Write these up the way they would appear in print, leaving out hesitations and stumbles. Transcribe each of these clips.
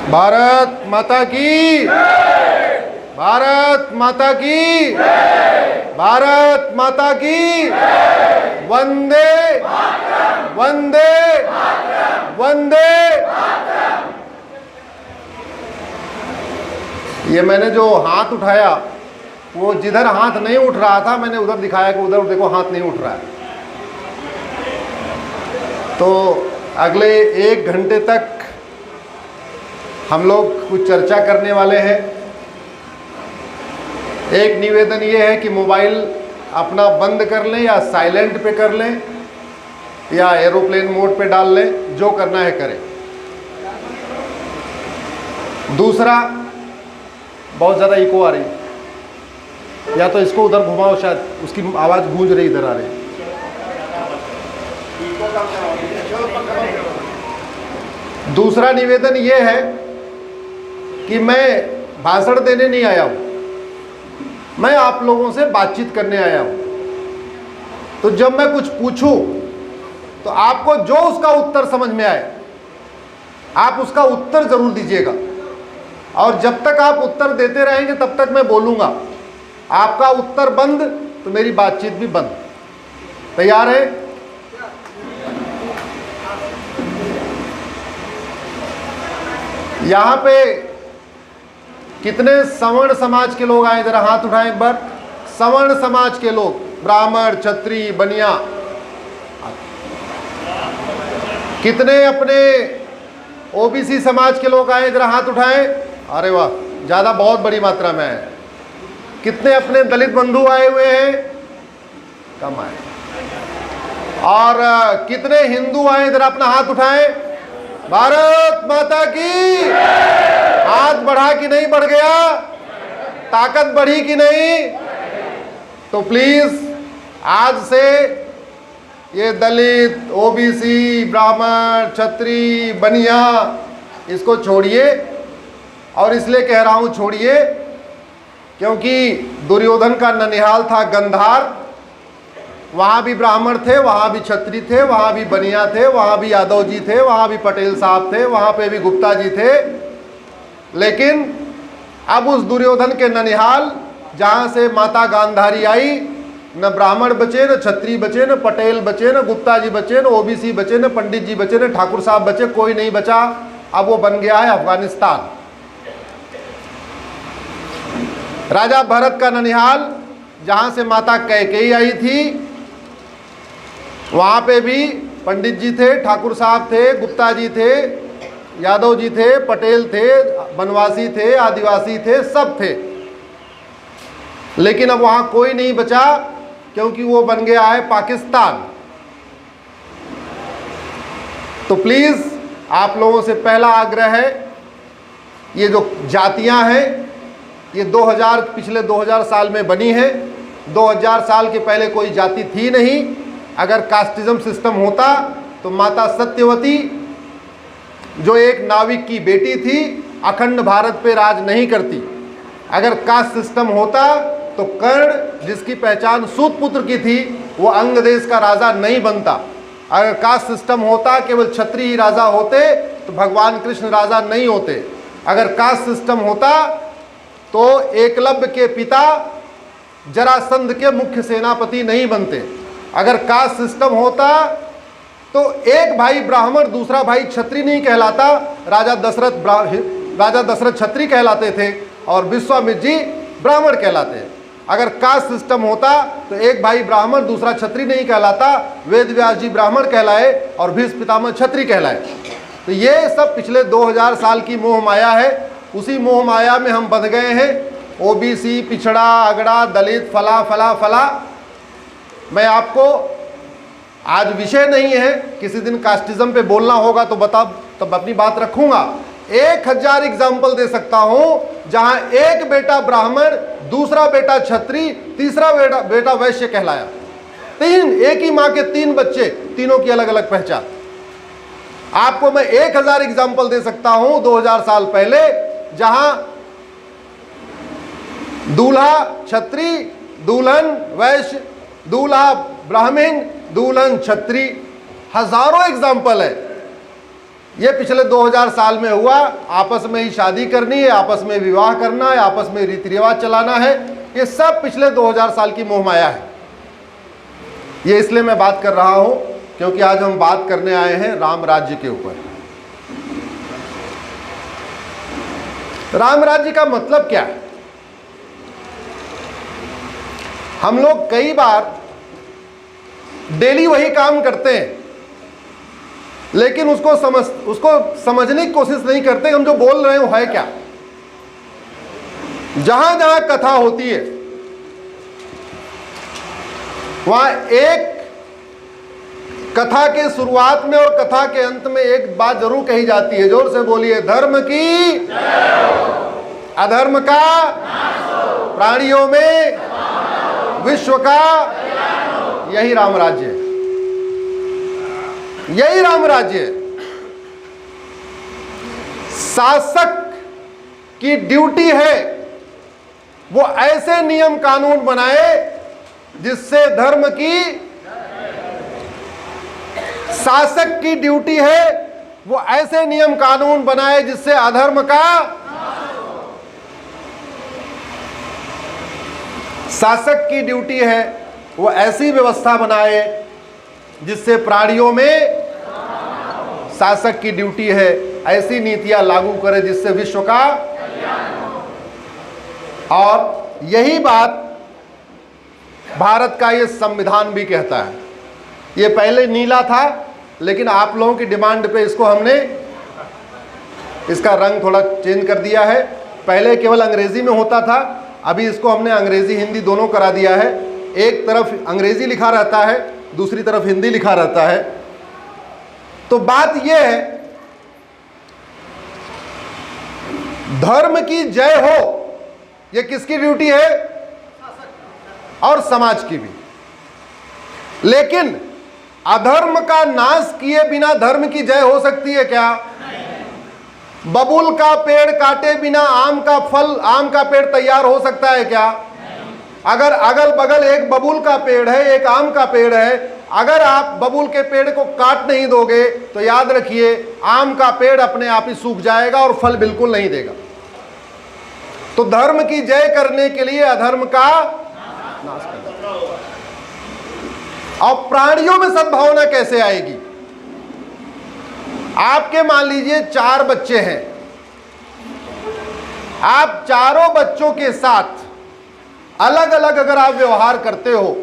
भारत माता की, भारत माता की, भारत माता की, वंदे वंदे वंदे। ये मैंने जो हाथ उठाया, वो जिधर हाथ नहीं उठ रहा था मैंने उधर दिखाया कि उधर देखो हाथ नहीं उठ रहा है। तो अगले 1 घंटे तक हम लोग कुछ चर्चा करने वाले हैं। एक निवेदन ये है कि मोबाइल अपना बंद कर लें या साइलेंट पे कर लें या एरोप्लेन मोड पे डाल लें, जो करना है करें। दूसरा, बहुत ज़्यादा इको आ रही है, या तो इसको उधर घुमाओ, शायद उसकी आवाज़ गूंज रही इधर आ रही। दूसरा निवेदन ये है कि मैं भाषण देने नहीं आया हूँ, मैं आप लोगों से बातचीत करने आया हूँ। तो जब मैं कुछ पूछूं तो आपको जो उसका उत्तर समझ में आए आप उसका उत्तर जरूर दीजिएगा, और जब तक आप उत्तर देते रहेंगे तब तक मैं बोलूँगा। आपका उत्तर बंद तो मेरी बातचीत भी बंद। तैयार है? यहाँ पे कितने सवर्ण समाज के लोग आए, जरा हाथ उठाएं एक बार। सवर्ण समाज के लोग, ब्राह्मण, क्षत्रिय, बनिया, कितने अपने ओबीसी समाज के लोग आए, जरा हाथ उठाएं। अरे वाह, ज़्यादा, बहुत बड़ी मात्रा में आए। कितने अपने दलित बंधु आए हुए हैं? कम आए। और कितने हिंदू आए, जरा अपना हाथ उठाएं। भारत माता की। हाथ बढ़ा कि नहीं बढ़ गया? ताकत बढ़ी कि नहीं? तो प्लीज आज से ये दलित, ओबीसी, ब्राह्मण, क्षत्रिय, बनिया, इसको छोड़िए। और इसलिए कह रहा हूं छोड़िए क्योंकि दुर्योधन का ननिहाल था गंधार, वहाँ भी ब्राह्मण थे, वहाँ भी क्षत्रिय थे, वहाँ भी बनिया थे, वहाँ भी यादव जी थे, वहाँ भी पटेल साहब थे, वहाँ पे भी गुप्ता जी थे। लेकिन अब उस दुर्योधन के ननिहाल जहाँ से माता गांधारी आई, न ब्राह्मण बचे, न क्षत्रिय बचे, न पटेल बचे, न गुप्ता जी बचे, न ओबीसी बचे, न पंडित जी बचे, न ठाकुर साहब बचे, कोई नहीं बचा। अब वो बन गया है अफगानिस्तान। राजा भरत का ननिहाल जहाँ से माता कैकेयी आई थी, वहाँ पे भी पंडित जी थे, ठाकुर साहब थे, गुप्ता जी थे, यादव जी थे, पटेल थे, बनवासी थे, आदिवासी थे, सब थे। लेकिन अब वहाँ कोई नहीं बचा क्योंकि वो बन गया है पाकिस्तान। तो प्लीज़ आप लोगों से पहला आग्रह है, ये जो जातियाँ हैं ये पिछले 2000 साल में बनी है। 2000 साल के पहले कोई जाति थी नहीं। अगर कास्टिज्म सिस्टम होता तो माता सत्यवती, जो एक नाविक की बेटी थी, अखंड भारत पे राज नहीं करती। अगर कास्ट सिस्टम होता तो कर्ण, जिसकी पहचान सूतपुत्र की थी, वो अंग देश का राजा नहीं बनता। अगर कास्ट सिस्टम होता, केवल क्षत्रिय ही राजा होते, तो भगवान कृष्ण राजा नहीं होते। अगर कास्ट सिस्टम होता तो एकलव्य के पिता जरासंध के मुख्य सेनापति नहीं बनते। अगर कास्ट सिस्टम होता तो एक भाई ब्राह्मण दूसरा भाई क्षत्रिय नहीं कहलाता। राजा दशरथ क्षत्रिय कहलाते थे और विश्वामित्र जी ब्राह्मण कहलाते हैं। अगर कास्ट सिस्टम होता तो एक भाई ब्राह्मण दूसरा क्षत्रिय नहीं कहलाता, वेद व्यास जी ब्राह्मण कहलाए और भीष्म पितामह क्षत्रिय कहलाए। तो ये सब पिछले 2000 साल की मोह माया है। उसी मोह माया में हम बंध गए हैं। ओबीसी, पिछड़ा, अगड़ा, दलित, फला फला फला। मैं आपको, आज विषय नहीं है, किसी दिन कास्टिज्म पे बोलना होगा तो तब अपनी बात रखूंगा। 1000 एग्जाम्पल दे सकता हूं जहां एक बेटा ब्राह्मण, दूसरा बेटा क्षत्रिय, तीसरा बेटा वैश्य कहलाया। एक ही मां के 3 बच्चे, तीनों की अलग अलग पहचान। आपको मैं 1000 एग्जाम्पल दे सकता हूं 2000 साल पहले, जहां दूल्हा क्षत्रिय, दुल्हन वैश्य, दूल्हा ब्राह्मण, दुल्हन क्षत्रिय, हजारों एग्जाम्पल है। ये पिछले 2000 साल में हुआ। आपस में ही शादी करनी है, आपस में विवाह करना है, आपस में रीति रिवाज चलाना है, ये सब पिछले 2000 साल की मोहमाया है। ये इसलिए मैं बात कर रहा हूं क्योंकि आज हम बात करने आए हैं राम राज्य के ऊपर। राम राज्य का मतलब क्या है? हम लोग कई बार डेली वही काम करते हैं, लेकिन उसको समझने की कोशिश नहीं करते हम जो बोल रहे हो है क्या। जहां जहां कथा होती है वहां एक कथा के शुरुआत में और कथा के अंत में एक बात जरूर कही जाती है, जोर से बोलिए, धर्म की अधर्म का प्राणियों में विश्व का। यही राम राज्य है, यही राम राज्य है। शासक की ड्यूटी है वो ऐसे नियम कानून बनाए जिससे धर्म की, शासक की ड्यूटी है वो ऐसे नियम कानून बनाए जिससे अधर्म का, शासक की ड्यूटी है वो ऐसी व्यवस्था बनाए जिससे प्राणियों में, शासक की ड्यूटी है ऐसी नीतियां लागू करे जिससे विश्व का। और यही बात भारत का ये संविधान भी कहता है। ये पहले नीला था, लेकिन आप लोगों की डिमांड पे इसको हमने, इसका रंग थोड़ा चेंज कर दिया है। पहले केवल अंग्रेजी में होता था, अभी इसको हमने अंग्रेजी हिंदी दोनों करा दिया है। एक तरफ अंग्रेजी लिखा रहता है, दूसरी तरफ हिंदी लिखा रहता है। तो बात यह है, धर्म की जय हो ये किसकी ड्यूटी है? और समाज की भी। लेकिन अधर्म का नाश किए बिना धर्म की जय हो सकती है क्या? बबूल का पेड़ काटे बिना आम का फल, आम का पेड़ तैयार हो सकता है क्या? अगर अगल बगल एक बबूल का पेड़ है, एक आम का पेड़ है, अगर आप बबूल के पेड़ को काट नहीं दोगे तो याद रखिए आम का पेड़ अपने आप ही सूख जाएगा और फल बिल्कुल नहीं देगा। तो धर्म की जय करने के लिए अधर्म का नाश करना। और प्राणियों में सद्भावना कैसे आएगी? आपके मान लीजिए 4 बच्चे हैं, आप चारों बच्चों के साथ अलग अलग अगर आप व्यवहार करते हो,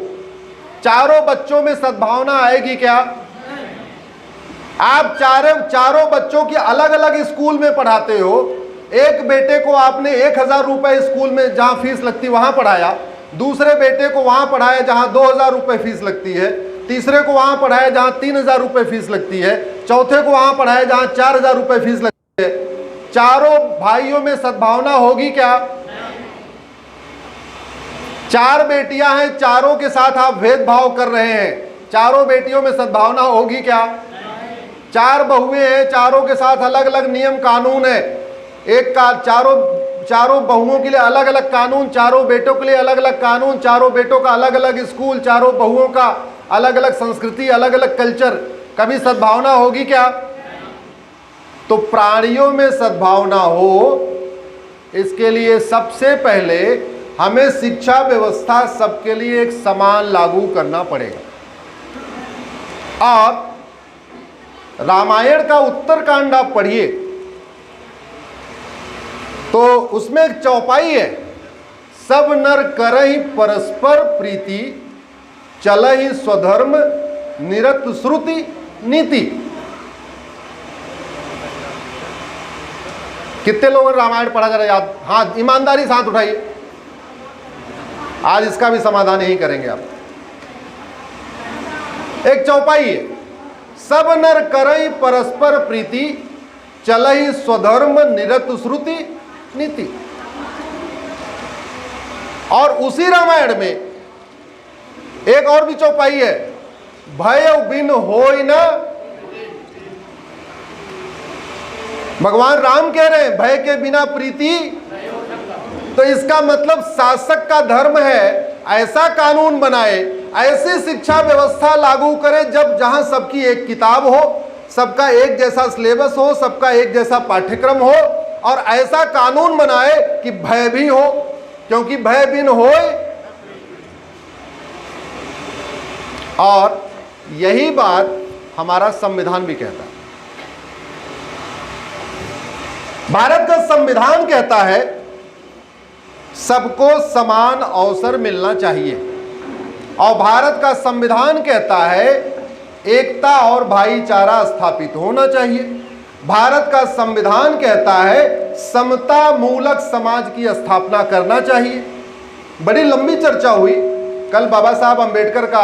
चारों बच्चों में सद्भावना आएगी क्या? आप चारों बच्चों की अलग अलग स्कूल में पढ़ाते हो। एक बेटे को आपने 1000 रुपए स्कूल में जहां फीस लगती वहां पढ़ाया, दूसरे बेटे को वहां पढ़ाया जहां 2000 रुपए फीस लगती है, तीसरे को वहां पढ़ाया जहां 3000 रुपए फीस लगती है, चौथे को वहां पढ़ाया जहां 4000 रुपए फीस लगती है। चारों भाइयों में सद्भावना होगी क्या? 4 बेटियां हैं, चारों के साथ आप भेदभाव कर रहे हैं, चारों बेटियों में सद्भावना होगी क्या? 4 बहुएं हैं, चारों के साथ अलग अलग नियम कानून है, एक का चारों बहुओं के लिए अलग अलग कानून, चारों बेटों के लिए अलग अलग कानून, चारों बेटों का अलग अलग स्कूल, चारों बहुओं का अलग अलग संस्कृति, अलग अलग कल्चर, कभी सद्भावना होगी क्या? तो प्राणियों में सद्भावना हो, इसके लिए सबसे पहले हमें शिक्षा व्यवस्था सबके लिए एक समान लागू करना पड़ेगा। और रामायण का उत्तरकांड आप पढ़िए तो उसमें एक चौपाई है, सब नर करहि परस्पर प्रीति, चलहि स्वधर्म निरत श्रुति नीति। कितने लोगों ने रामायण पढ़ा जरा याद? हाँ, ईमानदारी से हाथ उठाइए। आज इसका भी समाधान यही करेंगे आप। एक चौपाई है, सब नर करहि परस्पर प्रीति, चलहि स्वधर्म निरत श्रुति नीति। और उसी रामायण में एक और भी चौपाई है, भय बिन होय न। भगवान राम कह रहे हैं भय के बिना प्रीति। तो इसका मतलब शासक का धर्म है ऐसा कानून बनाए, ऐसी शिक्षा व्यवस्था लागू करे जब जहां सबकी एक किताब हो, सबका एक जैसा सिलेबस हो, सबका एक जैसा पाठ्यक्रम हो, और ऐसा कानून बनाए कि भय भी हो, क्योंकि भय बिन होए। और यही बात हमारा संविधान भी कहता है। भारत का संविधान कहता है सबको समान अवसर मिलना चाहिए, और भारत का संविधान कहता है एकता और भाईचारा स्थापित होना चाहिए। भारत का संविधान कहता है समता मूलक समाज की स्थापना करना चाहिए। बड़ी लंबी चर्चा हुई। कल बाबा साहब अंबेडकर का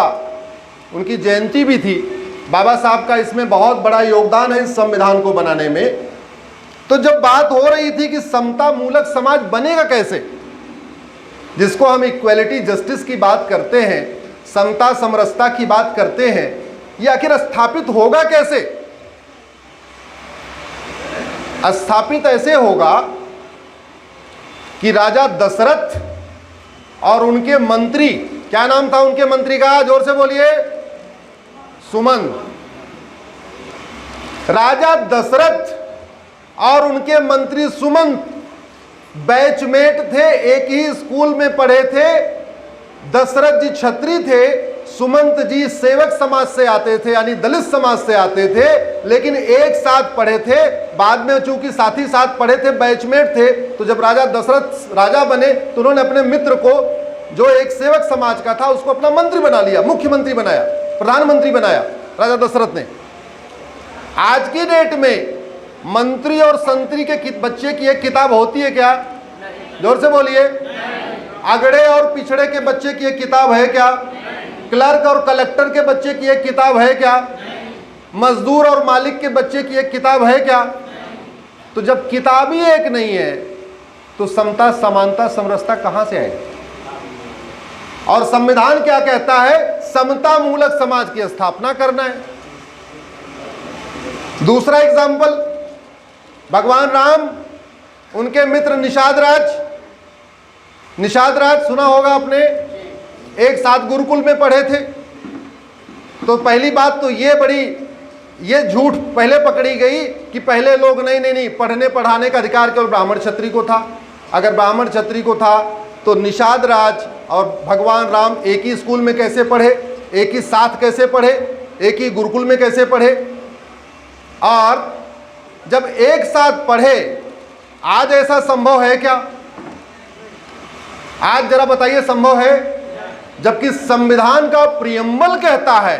उनकी जयंती भी थी। बाबा साहब का इसमें बहुत बड़ा योगदान है इस संविधान को बनाने में। तो जब बात हो रही थी कि समता मूलक समाज बनेगा कैसे, जिसको हम इक्वेलिटी जस्टिस की बात करते हैं, समता समरसता की बात करते हैं, ये आखिर स्थापित होगा कैसे? स्थापित ऐसे होगा कि राजा दशरथ और उनके मंत्री, क्या नाम था उनके मंत्री का, जोर से बोलिए, सुमंत। राजा दशरथ और उनके मंत्री सुमंत बैचमेट थे, एक ही स्कूल में पढ़े थे। दशरथ जी क्षत्रिय थे, सुमंत जी सेवक समाज से आते थे, यानी दलित समाज से आते थे, लेकिन एक साथ पढ़े थे। बाद में चूंकि साथ ही साथ पढ़े थे, बैचमेट थे, तो जब राजा दशरथ राजा बने तो उन्होंने अपने मित्र को, जो एक सेवक समाज का था, उसको अपना मंत्री बना लिया, मुख्यमंत्री बनाया, प्रधानमंत्री बनाया राजा दशरथ ने। आज की डेट में मंत्री और संतरी के बच्चे की एक किताब होती है क्या? जोर से बोलिए। अगड़े और पिछड़े के बच्चे की एक किताब है क्या? क्लर्क और कलेक्टर के बच्चे की एक किताब है क्या? मजदूर और मालिक के बच्चे की एक किताब है क्या? तो जब किताब ही एक नहीं है तो समता समानता समरसता कहां से आएगी? और संविधान क्या कहता है? समता मूलक समाज की स्थापना करना है। दूसरा एग्जाम्पल, भगवान राम, उनके मित्र निषाद राज। निषाद राज सुना होगा आपने, एक साथ गुरुकुल में पढ़े थे। तो पहली बात तो ये झूठ पहले पकड़ी गई कि पहले लोग नहीं पढ़ने पढ़ाने का अधिकार केवल ब्राह्मण क्षत्रिय को था। अगर ब्राह्मण क्षत्रिय को था तो निषाद राज और भगवान राम एक ही स्कूल में कैसे पढ़े, एक ही साथ कैसे पढ़े, एक ही गुरुकुल में कैसे पढ़े? और जब एक साथ पढ़े, आज ऐसा संभव है क्या? आज जरा बताइए, संभव है? जबकि संविधान का प्रियम्बल कहता है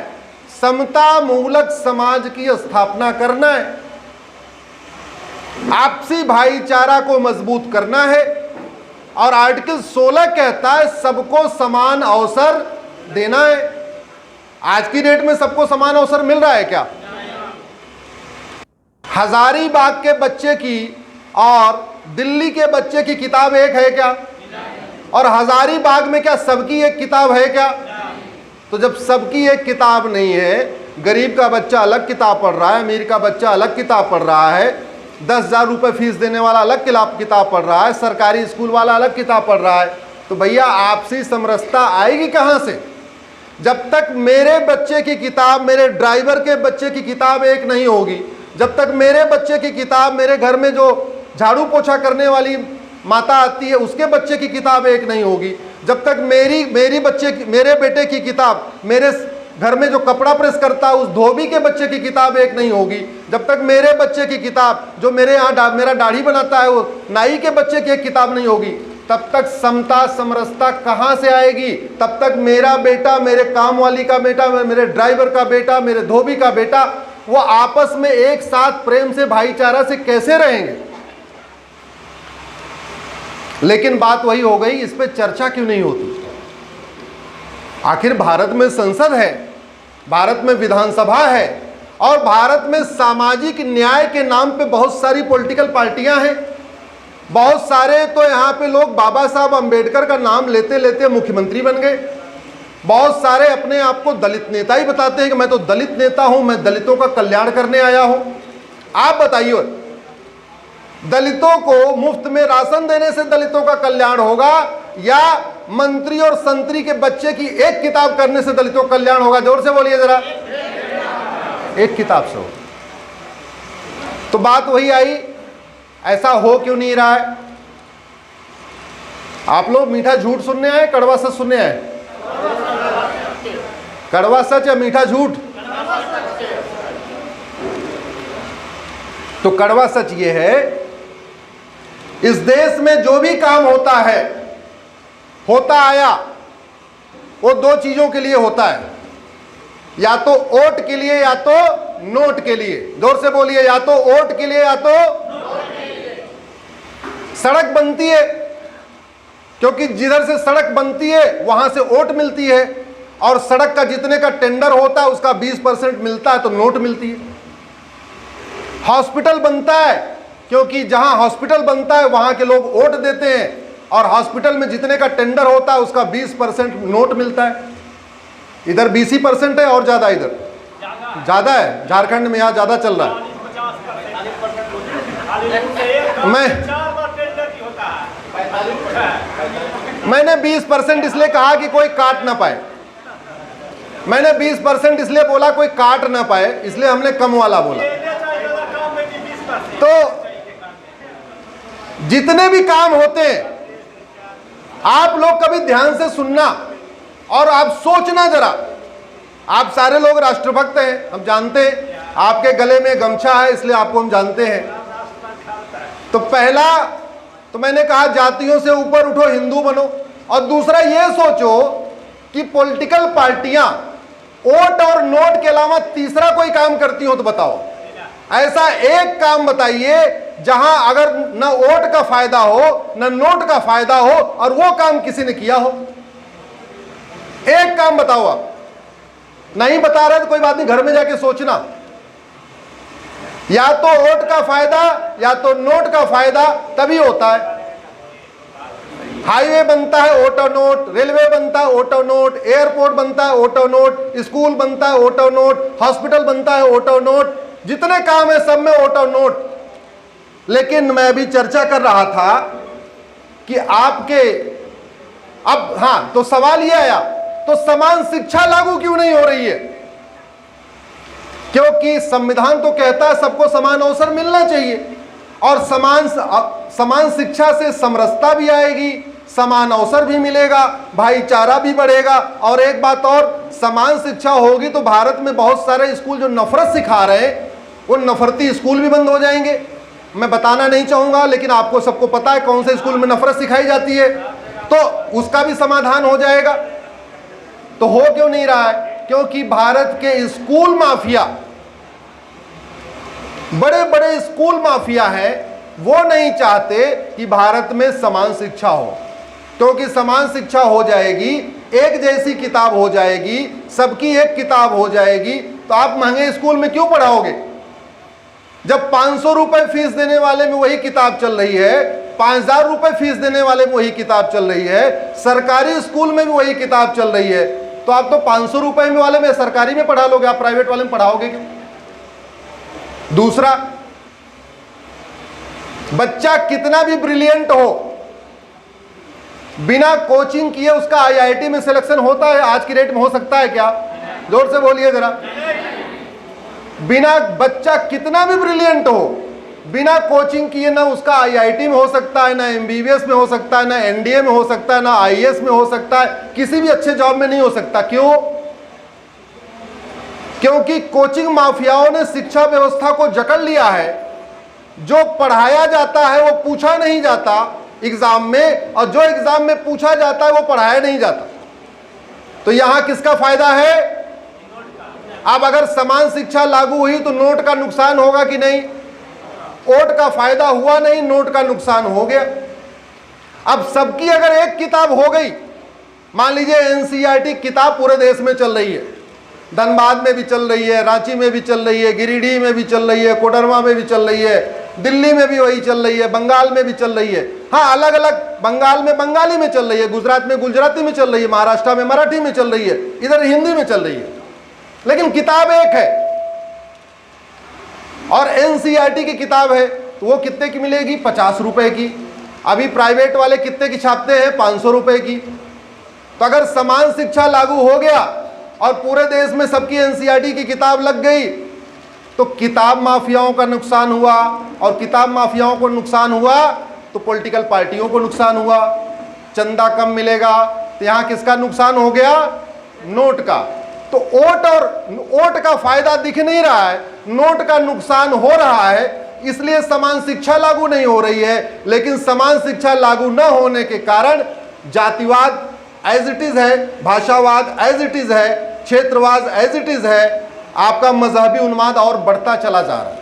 समता मूलक समाज की स्थापना करना है, आपसी भाईचारा को मजबूत करना है, और आर्टिकल 16 कहता है सबको समान अवसर देना है। आज की डेट में सबको समान अवसर मिल रहा है क्या? हजारीबाग के बच्चे की और दिल्ली के बच्चे की किताब एक है क्या? और हजारीबाग में क्या सबकी एक किताब है क्या? तो जब सबकी एक किताब नहीं है, गरीब का बच्चा अलग किताब पढ़ रहा है, अमीर का बच्चा अलग किताब पढ़ रहा है, 10,000 रुपये फीस देने वाला अलग किताब पढ़ रहा है, सरकारी स्कूल वाला अलग किताब पढ़ रहा है, तो भैया आपसी समरसता आएगी कहाँ से? जब तक मेरे बच्चे की किताब, मेरे ड्राइवर के बच्चे की किताब एक नहीं होगी, जब तक मेरे बच्चे की किताब, मेरे घर में जो झाड़ू पोछा करने वाली माता आती है उसके बच्चे की किताब एक नहीं होगी, जब तक मेरे बेटे की किताब, मेरे घर में जो कपड़ा प्रेस करता है उस धोबी के बच्चे की किताब एक नहीं होगी, जब तक मेरे बच्चे की किताब, जो मेरे यहाँ मेरा दाढ़ी बनाता है वो नाई के बच्चे की एक किताब नहीं होगी, तब तक समता समरसता कहाँ से आएगी? तब तक मेरा बेटा, मेरे काम वाली का बेटा, मेरे ड्राइवर का बेटा, मेरे धोबी का बेटा, वो आपस में एक साथ प्रेम से भाईचारा से कैसे रहेंगे? लेकिन बात वही हो गई, इस पे चर्चा क्यों नहीं होती? आखिर भारत में संसद है, भारत में विधानसभा है, और भारत में सामाजिक न्याय के नाम पे बहुत सारी पॉलिटिकल पार्टियां हैं। बहुत सारे तो यहाँ पे लोग बाबा साहब अंबेडकर का नाम लेते लेते मुख्यमंत्री बन गए। बहुत सारे अपने आप को दलित नेता ही बताते हैं कि मैं तो दलित नेता हूं, मैं दलितों का कल्याण करने आया हूं। आप बताइए, दलितों को मुफ्त में राशन देने से दलितों का कल्याण होगा या मंत्री और संतरी के बच्चे की एक किताब करने से दलितों का कल्याण होगा? जोर से बोलिए जरा। एक किताब से होगा। तो बात वही आई, ऐसा हो क्यों नहीं रहा है? आप लोग मीठा झूठ सुनने आए, कड़वा सच सुनने आए? कड़वा सच या मीठा झूठ? तो कड़वा सच ये है, इस देश में जो भी काम होता है, होता आया, वो दो चीजों के लिए होता है, या तो वोट के लिए या तो नोट के लिए। जोर से बोलिए, या तो वोट के लिए या तो नोट के लिए। सड़क बनती है क्योंकि जिधर से सड़क बनती है वहां से वोट मिलती है, और सड़क का जितने का टेंडर होता है उसका 20% मिलता है तो नोट मिलती है। हॉस्पिटल बनता है क्योंकि जहां हॉस्पिटल बनता है वहां के लोग वोट देते हैं, और हॉस्पिटल में जितने का टेंडर होता है उसका 20% नोट मिलता है। इधर 20% है और ज्यादा, इधर ज्यादा है, झारखंड में यहां ज्यादा चल रहा है। मैंने 20% इसलिए कहा कि कोई काट ना पाए, मैंने 20% इसलिए बोला कोई काट ना पाए, इसलिए हमने कम वाला बोला। तो जितने भी काम होते हैं आप लोग कभी ध्यान से सुनना और आप सोचना जरा। आप सारे लोग राष्ट्रभक्त हैं, हम जानते हैं, आपके गले में गमछा है इसलिए आपको हम जानते हैं। तो पहला तो मैंने कहा जातियों से ऊपर उठो, हिंदू बनो। और दूसरा ये सोचो कि पॉलिटिकल पार्टियां वोट और नोट के अलावा तीसरा कोई काम करती हो तो बताओ। ऐसा एक काम बताइए जहां अगर न वोट का फायदा हो न नोट का फायदा हो और वो काम किसी ने किया हो। एक काम बताओ। आप नहीं बता रहे तो कोई बात नहीं, घर में जाके सोचना। या तो वोट का फायदा या तो नोट का फायदा तभी होता है। हाईवे बनता है वोट और नोट, रेलवे बनता है वोट और नोट, एयरपोर्ट बनता है वोट और नोट, स्कूल बनता है वोट और नोट, हॉस्पिटल बनता है वोट और नोट, जितने काम है सब में वोट और नोट। लेकिन मैं अभी चर्चा कर रहा था कि आपके अब हाँ, तो सवाल यह आया, तो समान शिक्षा लागू क्यों नहीं हो रही है? क्योंकि संविधान तो कहता है सबको समान अवसर मिलना चाहिए, और समान शिक्षा से समरसता भी आएगी, समान अवसर भी मिलेगा, भाईचारा भी बढ़ेगा। और एक बात और, समान शिक्षा होगी तो भारत में बहुत सारे स्कूल जो नफरत सिखा रहे हैं वो नफरती स्कूल भी बंद हो जाएंगे। मैं बताना नहीं चाहूंगा, लेकिन आपको सबको पता है कौन से स्कूल में नफरत सिखाई जाती है, तो उसका भी समाधान हो जाएगा। तो हो क्यों नहीं रहा है? क्योंकि भारत के स्कूल माफिया, बड़े बड़े स्कूल माफिया है, वो नहीं चाहते कि भारत में समान शिक्षा हो। क्योंकि समान शिक्षा हो जाएगी, एक जैसी किताब हो जाएगी, सबकी एक किताब हो जाएगी, तो आप महंगे स्कूल में क्यों पढ़ाओगे? जब 500 रुपए फीस देने वाले में वही किताब चल रही है, 5000 रुपए फीस देने वाले में वही किताब चल रही है, सरकारी स्कूल में भी वही किताब चल रही है, तो आप तो 500 रुपए में वाले में सरकारी में पढ़ा लोगे, आप प्राइवेट वाले में पढ़ाओगे क्यों? दूसरा, बच्चा कितना भी ब्रिलियंट हो, बिना कोचिंग किए उसका आईआईटी में सिलेक्शन होता है? आज की डेट में हो सकता है क्या? जोर से बोलिए जरा। बिना, बच्चा कितना भी ब्रिलियंट हो, बिना कोचिंग किए ना उसका आईआईटी में हो सकता है, ना एमबीबीएस में हो सकता है, ना एनडीए में हो सकता है, ना आईएएस में हो सकता है, किसी भी अच्छे जॉब में नहीं हो सकता। क्यों? क्योंकि कोचिंग माफियाओं ने शिक्षा व्यवस्था को जकड़ लिया है। जो पढ़ाया जाता है वो पूछा नहीं जाता एग्जाम में, और जो एग्जाम में पूछा जाता है वो पढ़ाया नहीं जाता। तो यहां किसका फायदा है? अब अगर समान शिक्षा लागू हुई तो नोट का नुकसान होगा कि नहीं? वोट का फायदा हुआ नहीं, नोट का नुकसान हो गया। अब सबकी अगर एक किताब हो गई, मान लीजिए एनसीईआरटी किताब पूरे देश में चल रही है, धनबाद में भी चल रही है, रांची में भी चल रही है, गिरिडीह में भी चल रही है, कोडरमा में भी चल रही है, दिल्ली में भी वही चल रही है, बंगाल में भी चल रही है। हाँ, अलग अलग, बंगाल में बंगाली में चल रही है, गुजरात में गुजराती में चल रही है, महाराष्ट्र में मराठी में चल रही है, इधर हिंदी में चल रही है, लेकिन किताब एक है। और एनसीईआरटी की किताब है तो वो कितने की मिलेगी? 50 रुपए की। अभी प्राइवेट वाले कितने की छापते हैं? 500 रुपए की। तो अगर समान शिक्षा लागू हो गया और पूरे देश में सबकी एनसीईआरटी की किताब लग गई तो किताब माफियाओं का नुकसान हुआ, और किताब माफियाओं को नुकसान हुआ तो पॉलिटिकल पार्टियों को नुकसान हुआ, चंदा कम मिलेगा, तो यहाँ किसका नुकसान हो गया? नोट का। तो ओट का फायदा दिख नहीं रहा है, नोट का नुकसान हो रहा है, इसलिए समान शिक्षा लागू नहीं हो रही है। लेकिन समान शिक्षा लागू न होने के कारण जातिवाद एज इट इज है, भाषावाद एज इट इज है, क्षेत्रवाद एज इट इज है, आपका मजहबी उन्माद और बढ़ता चला जा रहा है।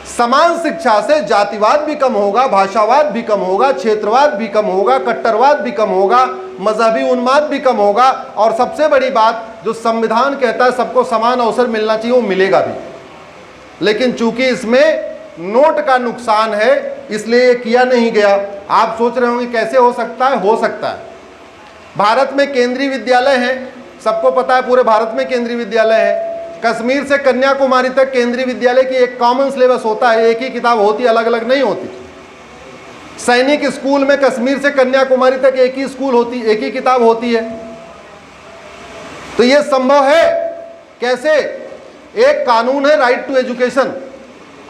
समान शिक्षा से जातिवाद भी कम होगा, भाषावाद भी कम होगा, क्षेत्रवाद भी कम होगा, कट्टरवाद भी कम होगा, मजहबी उन्माद भी कम होगा, और सबसे बड़ी बात, जो संविधान कहता है सबको समान अवसर मिलना चाहिए, वो मिलेगा भी। लेकिन चूंकि इसमें नोट का नुकसान है, इसलिए ये किया नहीं गया। आप सोच रहे होंगे कैसे हो सकता है? हो सकता है। भारत में केंद्रीय विद्यालय हैं, सबको पता है पूरे भारत में केंद्रीय विद्यालय है। कश्मीर से कन्याकुमारी तक केंद्रीय विद्यालय की एक कॉमन सिलेबस होता है, एक ही किताब होती, अलग अलग नहीं होती। सैनिक स्कूल में कश्मीर से कन्याकुमारी तक एक ही स्कूल होती, एक ही किताब होती है। तो यह संभव है कैसे? एक कानून है राइट टू एजुकेशन,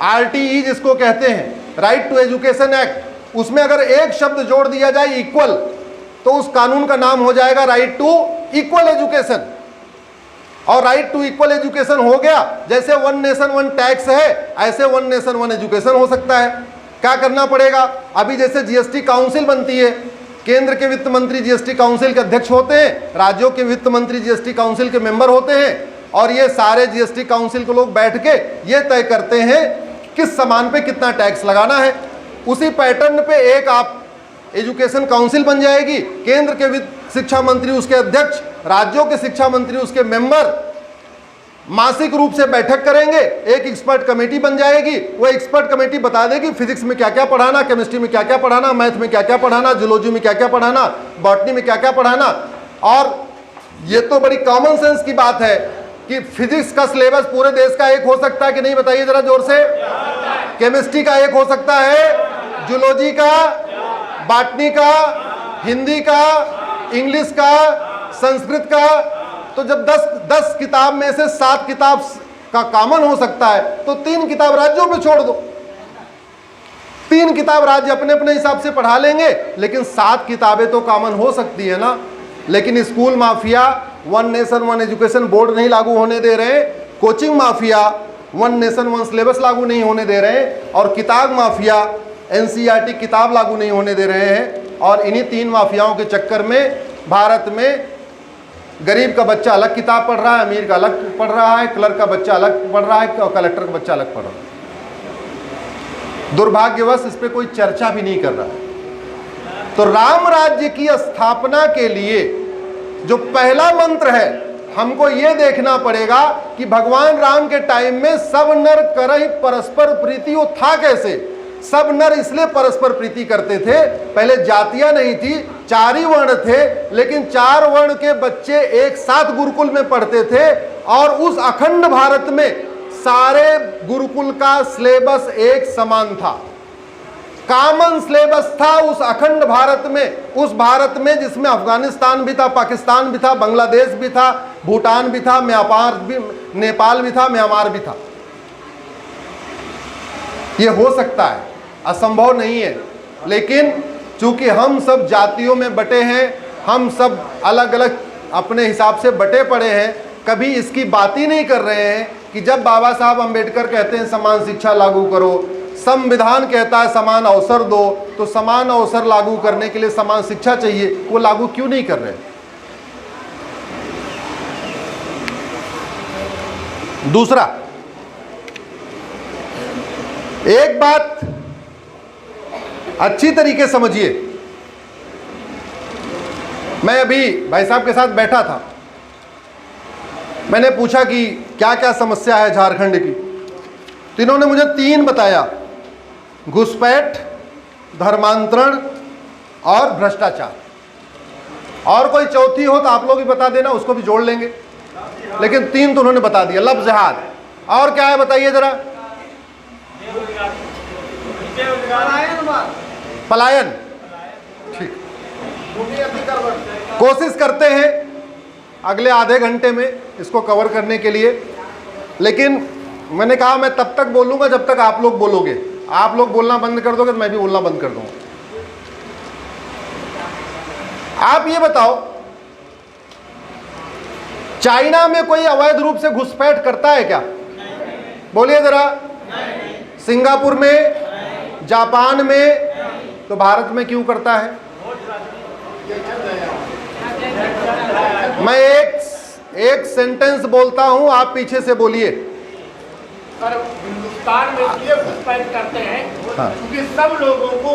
RTE जिसको कहते हैं, राइट टू एजुकेशन एक्ट, उसमें अगर एक शब्द जोड़ दिया जाए इक्वल, तो उस कानून का नाम हो जाएगा राइट टू इक्वल एजुकेशन। और राइट टू इक्वल एजुकेशन हो गया, जैसे वन नेशन वन टैक्स है, ऐसे वन नेशन वन एजुकेशन हो सकता है। क्या करना पड़ेगा? अभी जैसे GST काउंसिल बनती है, केंद्र के वित्त मंत्री GST काउंसिल के अध्यक्ष होते हैं, राज्यों के वित्त मंत्री GST काउंसिल के मेंबर होते हैं, और ये सारे GST काउंसिल के लोग बैठ के ये तय करते हैं किस सामान पे कितना टैक्स लगाना है। उसी पैटर्न पे एक आप एजुकेशन काउंसिल बन जाएगी, केंद्र के वित्त शिक्षा मंत्री उसके अध्यक्ष, राज्यों के शिक्षा मंत्री उसके मेंबर मासिक रूप से बैठक करेंगे, एक एक्सपर्ट कमेटी बन जाएगी। वो एक्सपर्ट कमेटी बता देगी फिजिक्स में क्या क्या पढ़ाना, केमिस्ट्री में क्या क्या पढ़ाना, मैथ में क्या क्या पढ़ाना, जूलॉजी में क्या क्या पढ़ाना, बॉटनी में क्या क्या पढ़ाना। और ये तो बड़ी कॉमन सेंस की बात है कि फिजिक्स का सिलेबस पूरे देश का एक हो सकता है कि नहीं? बताइए जरा जोर से। केमिस्ट्री का एक हो सकता है, जूलॉजी का, बॉटनी का, हिंदी का, इंग्लिश का, संस्कृत का। तो जब 10 किताब में से 7 किताब का कॉमन हो सकता है, तो 3 किताब राज्यों पे छोड़ दो। 3 किताब राज्य अपने अपने हिसाब से पढ़ा लेंगे, लेकिन 7 किताबें तो कॉमन हो सकती है ना। लेकिन school mafia one nation one education board नहीं लागू होने दे रहे, coaching mafia one nation one syllabus लागू नहीं होने दे रहे, और किताब माफिया NCERT किताब लागू नहीं होने दे रहे हैं। और इन्हीं 3 माफियाओं के चक्कर में भारत में गरीब का बच्चा अलग किताब पढ़ रहा है, अमीर का अलग पढ़ रहा है, क्लर्क का बच्चा अलग पढ़ रहा है, और कलेक्टर का बच्चा अलग पढ़ रहा है। दुर्भाग्यवश इस पर कोई चर्चा भी नहीं कर रहा है। तो राम राज्य की स्थापना के लिए जो पहला मंत्र है, हमको ये देखना पड़ेगा कि भगवान राम के टाइम में सब नर करहि परस्पर प्रीति, वो था कैसे? सब नर इसलिए परस्पर प्रीति करते थे, पहले जातियां नहीं थी, 4 ही वर्ण थे, लेकिन 4 वर्ण के बच्चे एक साथ गुरुकुल में पढ़ते थे, और उस अखंड भारत में सारे गुरुकुल का सिलेबस एक समान था, कॉमन सिलेबस था उस अखंड भारत में। उस भारत में जिसमें अफगानिस्तान भी था, पाकिस्तान भी था, बांग्लादेश भी था, भूटान भी था, नेपाल भी था, म्यांमार भी था। ये हो सकता है, असंभव नहीं है। लेकिन चूंकि हम सब जातियों में बटे हैं, हम सब अलग अलग अपने हिसाब से बटे पड़े हैं, कभी इसकी बात ही नहीं कर रहे हैं कि जब बाबा साहब अंबेडकर कहते हैं समान शिक्षा लागू करो, संविधान कहता है समान अवसर दो, तो समान अवसर लागू करने के लिए समान शिक्षा चाहिए, वो लागू क्यों नहीं कर रहे? दूसरा, एक बात अच्छी तरीके समझिए। मैं अभी भाई साहब के साथ बैठा था, मैंने पूछा कि क्या क्या समस्या है झारखंड की, तो इन्होंने मुझे 3 बताया, घुसपैठ, धर्मांतरण और भ्रष्टाचार। और कोई चौथी हो तो आप लोग भी बता देना, उसको भी जोड़ लेंगे, लेकिन 3 तो उन्होंने बता दिया, लफ्ज़ जिहाद। और क्या है बताइए जरा? पलायन। ठीक, कोशिश करते हैं अगले आधे घंटे में इसको कवर करने के लिए, लेकिन मैंने कहा मैं तब तक बोलूंगा जब तक आप लोग बोलोगे। आप लोग बोलना बंद कर दोगे तो मैं भी बोलना बंद कर दूंगा। आप ये बताओ, चाइना में कोई अवैध रूप से घुसपैठ करता है क्या? बोलिए जरा। सिंगापुर में, जापान में, तो भारत में क्यों करता है? मैं एक सेंटेंस बोलता हूं, आप पीछे से बोलिए। पर हिंदुस्तान में ये घुसपैठ करते हैं क्योंकि सब लोगों को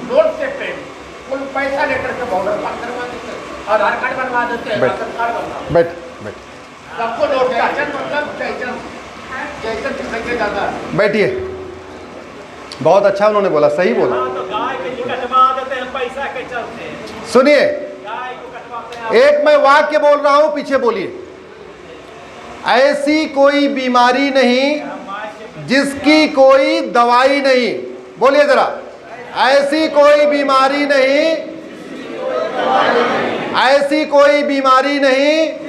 नोट से पेमेंट, उन पैसा लेकर के बॉर्डर पार करवा देते हैं, आधार कार्ड बनवा देते हैं, राशन कार्ड बनवा, बैठ बैठ, सबको नोट का मतलब ज्यादा। बैठिए। बहुत अच्छा उन्होंने बोला, सही बोला। तो गाय के कटवा देते हैं पैसा के चलते। सुनिए, गाय को कटवाते हैं। एक मैं वाक्य बोल रहा हूं, पीछे बोलिए। ऐसी कोई बीमारी नहीं जिसकी कोई दवाई नहीं। बोलिए जरा। ऐसी कोई बीमारी नहीं, ऐसी कोई बीमारी नहीं।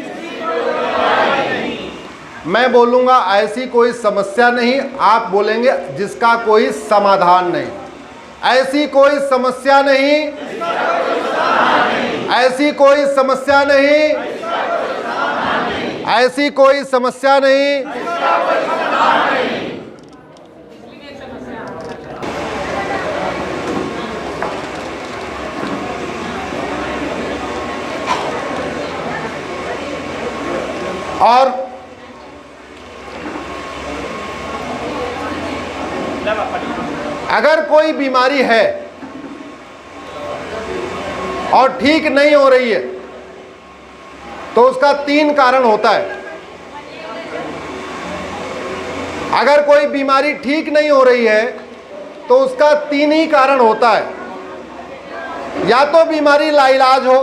मैं बोलूंगा ऐसी कोई समस्या नहीं, आप बोलेंगे जिसका कोई समाधान नहीं। ऐसी कोई समस्या नहीं, ऐसी कोई समस्या नहीं, ऐसी कोई समस्या नहीं। और अगर कोई बीमारी है और ठीक नहीं हो रही है तो उसका 3 कारण होता है। अगर कोई बीमारी ठीक नहीं हो रही है तो उसका 3 ही कारण होता है। या तो बीमारी लाइलाज हो।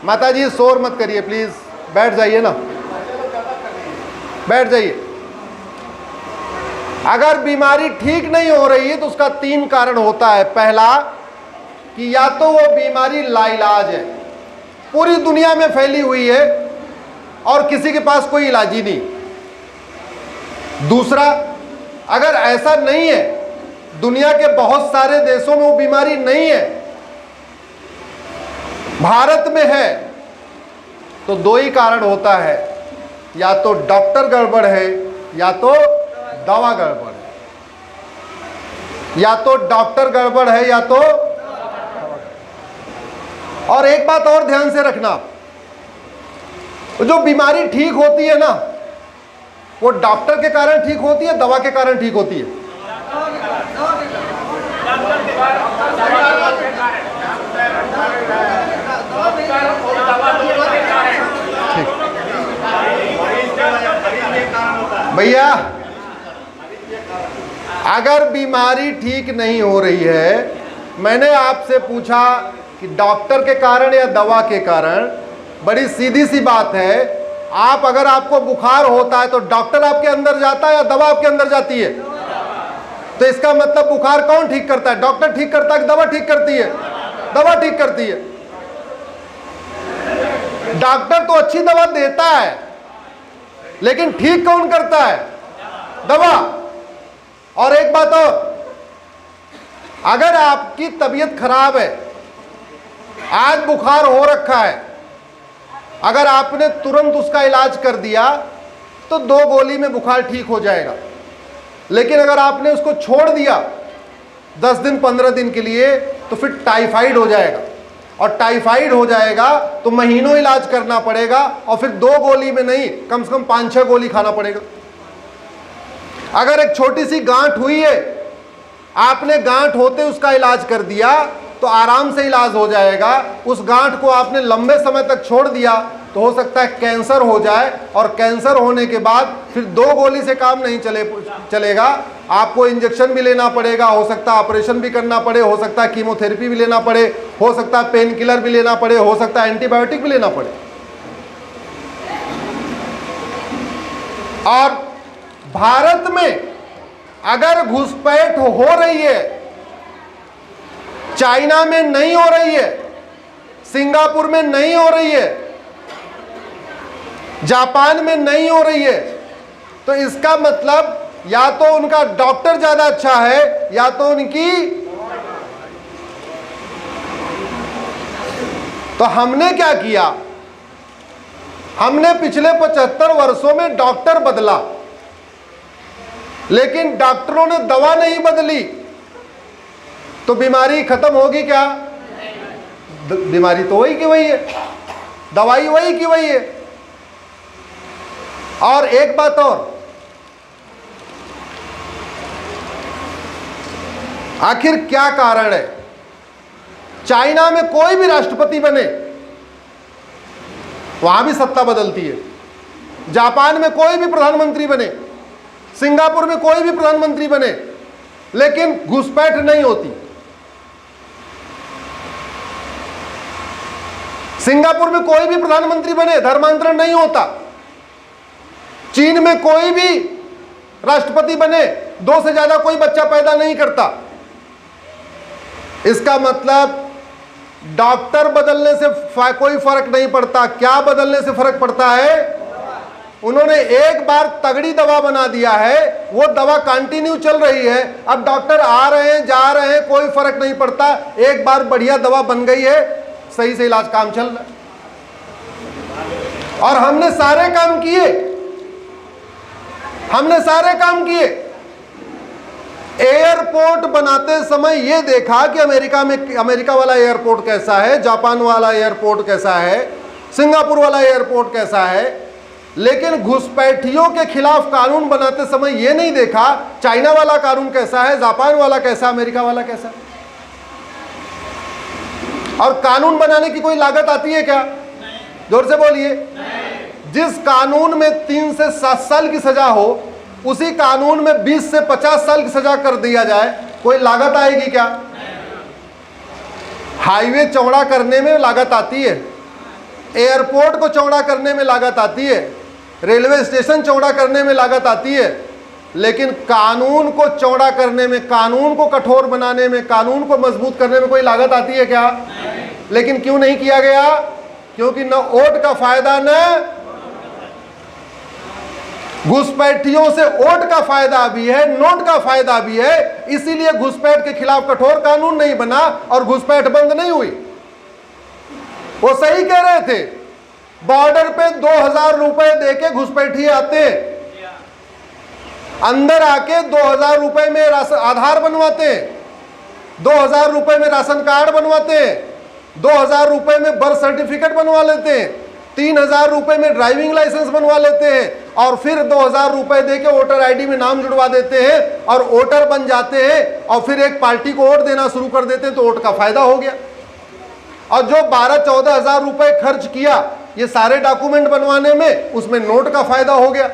माता जी शोर मत करिए प्लीज, बैठ जाइए ना, बैठ जाइए। अगर बीमारी ठीक नहीं हो रही है तो उसका 3 कारण होता है। पहला कि या तो वो बीमारी लाइलाज है, पूरी दुनिया में फैली हुई है और किसी के पास कोई इलाज ही नहीं। दूसरा, अगर ऐसा नहीं है, दुनिया के बहुत सारे देशों में वो बीमारी नहीं है, भारत में है, तो 2 ही कारण होता है। या तो डॉक्टर गड़बड़ है या तो दवा गड़बड़ है। या तो डॉक्टर गड़बड़ है या तो। और एक बात और ध्यान से रखना, जो बीमारी ठीक होती है ना, वो डॉक्टर के कारण ठीक होती है, दवा के कारण ठीक होती है। भैया, अगर बीमारी ठीक नहीं हो रही है, मैंने आपसे पूछा कि डॉक्टर के कारण या दवा के कारण, बड़ी सीधी सी बात है। आप अगर आपको बुखार होता है तो डॉक्टर आपके अंदर जाता है या दवा आपके अंदर जाती है? तो इसका मतलब बुखार कौन ठीक करता है? डॉक्टर ठीक करता है कि दवा ठीक करती है? दवा ठीक करती है। डॉक्टर तो अच्छी दवा देता है, लेकिन ठीक कौन करता है? दवा। और एक बात और, अगर आपकी तबीयत खराब है, आज बुखार हो रखा है, अगर आपने तुरंत उसका इलाज कर दिया तो 2 गोली में बुखार ठीक हो जाएगा। लेकिन अगर आपने उसको छोड़ दिया 10 दिन 15 दिन के लिए, तो फिर टाइफाइड हो जाएगा, और टाइफाइड हो जाएगा तो महीनों इलाज करना पड़ेगा, और फिर 2 गोली में नहीं, कम से कम 5-6 गोली खाना पड़ेगा। अगर एक छोटी सी गांठ हुई है, आपने गांठ होते उसका इलाज कर दिया तो आराम से इलाज हो जाएगा। उस गांठ को आपने लंबे समय तक छोड़ दिया तो हो सकता है कैंसर हो जाए, और कैंसर होने के बाद फिर 2 गोली से काम नहीं चलेगा। आपको इंजेक्शन भी लेना पड़ेगा, हो सकता है ऑपरेशन भी करना पड़े, हो सकता है कीमोथेरेपी भी लेना पड़े, हो सकता है पेन किलर भी लेना पड़े, हो सकता है एंटीबायोटिक भी लेना पड़े। और भारत में अगर घुसपैठ हो रही है, चाइना में नहीं हो रही है, सिंगापुर में नहीं हो रही है, जापान में नहीं हो रही है, तो इसका मतलब या तो उनका डॉक्टर ज्यादा अच्छा है या तो उनकी। तो हमने क्या किया, हमने पिछले 75 वर्षों में डॉक्टर बदला, लेकिन डॉक्टरों ने दवा नहीं बदली, तो बीमारी खत्म होगी क्या? बीमारी तो वही की वही है, दवाई वही की वही है। और एक बात और, आखिर क्या कारण है? चाइना में कोई भी राष्ट्रपति बने वहां भी सत्ता बदलती है, जापान में कोई भी प्रधानमंत्री बने, सिंगापुर में कोई भी प्रधानमंत्री बने, लेकिन घुसपैठ नहीं होती। सिंगापुर में कोई भी प्रधानमंत्री बने धर्मांतरण नहीं होता। चीन में कोई भी राष्ट्रपति बने 2 से ज्यादा कोई बच्चा पैदा नहीं करता। इसका मतलब डॉक्टर बदलने से कोई फर्क नहीं पड़ता। क्या बदलने से फर्क पड़ता है? उन्होंने एक बार तगड़ी दवा बना दिया है, वो दवा कंटिन्यू चल रही है। अब डॉक्टर आ रहे हैं जा रहे हैं, कोई फर्क नहीं पड़ता। एक बार बढ़िया दवा बन गई है, सही से इलाज काम चल रहा है। और हमने सारे काम किए, हमने सारे काम किए। एयरपोर्ट बनाते समय यह देखा कि अमेरिका वाला एयरपोर्ट कैसा है, जापान वाला एयरपोर्ट कैसा है, सिंगापुर वाला एयरपोर्ट कैसा है, लेकिन घुसपैठियों के खिलाफ कानून बनाते समय यह नहीं देखा चाइना वाला कानून कैसा है, जापान वाला कैसा, अमेरिका वाला कैसा। और कानून बनाने की कोई लागत आती है क्या? जोर से बोलिए। जिस कानून में 3 से 7 साल की सजा हो, उसी कानून में 20 से 50 साल की सजा कर दिया जाए, कोई लागत आएगी क्या? हाईवे चौड़ा करने में लागत आती है, एयरपोर्ट को चौड़ा करने में लागत आती है, रेलवे स्टेशन चौड़ा करने में लागत आती है, लेकिन कानून को चौड़ा करने में, कानून को कठोर बनाने में, कानून को मजबूत करने में कोई लागत आती है क्या? लेकिन क्यों नहीं किया गया? क्योंकि न वोट का फायदा, न घुसपैठियों से वोट का फायदा भी है, नोट का फायदा भी है। इसीलिए घुसपैठ के खिलाफ कठोर कानून नहीं बना और घुसपैठ बंद नहीं हुई। वो सही कह रहे थे, बॉर्डर पे 2000 रुपए देके घुसपैठिए आते, अंदर आके 2000 रुपए में आधार बनवाते, 2000 रुपए में राशन कार्ड बनवाते, 2000 रुपए में बर्थ सर्टिफिकेट बनवा लेते, 3000 रुपए में ड्राइविंग लाइसेंस बनवा लेते हैं, और फिर 2000 रुपए देके वोटर आईडी में नाम जुड़वा देते हैं और वोटर बन जाते हैं, और फिर एक पार्टी को वोट देना शुरू कर देते हैं, तो वोट का फायदा हो गया। और जो 12-14 हजार रुपए खर्च किया ये सारे डॉक्यूमेंट बनवाने में, उसमें नोट का फायदा हो गया।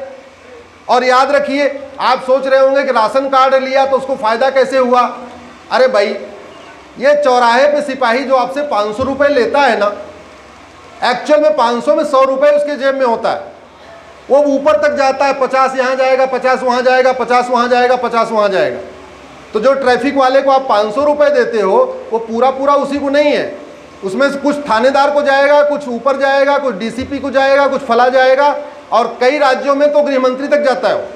और याद रखिए, आप सोच रहे होंगे कि राशन कार्ड लिया तो उसको फायदा कैसे हुआ। अरे भाई, ये चौराहे पे सिपाही जो आपसे 500 रुपए लेता है ना, एक्चुअल में 500 में 100 रुपए उसके जेब में होता है। वो ऊपर तक जाता है, 50 यहाँ जाएगा, 50 वहाँ जाएगा, 50 वहाँ जाएगा, 50 वहाँ जाएगा। तो जो ट्रैफिक वाले को आप 500 रुपए देते हो, वो पूरा पूरा उसी को नहीं है, उसमें से कुछ थानेदार को जाएगा, कुछ ऊपर जाएगा, कुछ डीसीपी को जाएगा, कुछ फला जाएगा, और कई राज्यों में तो गृह मंत्री तक जाता है।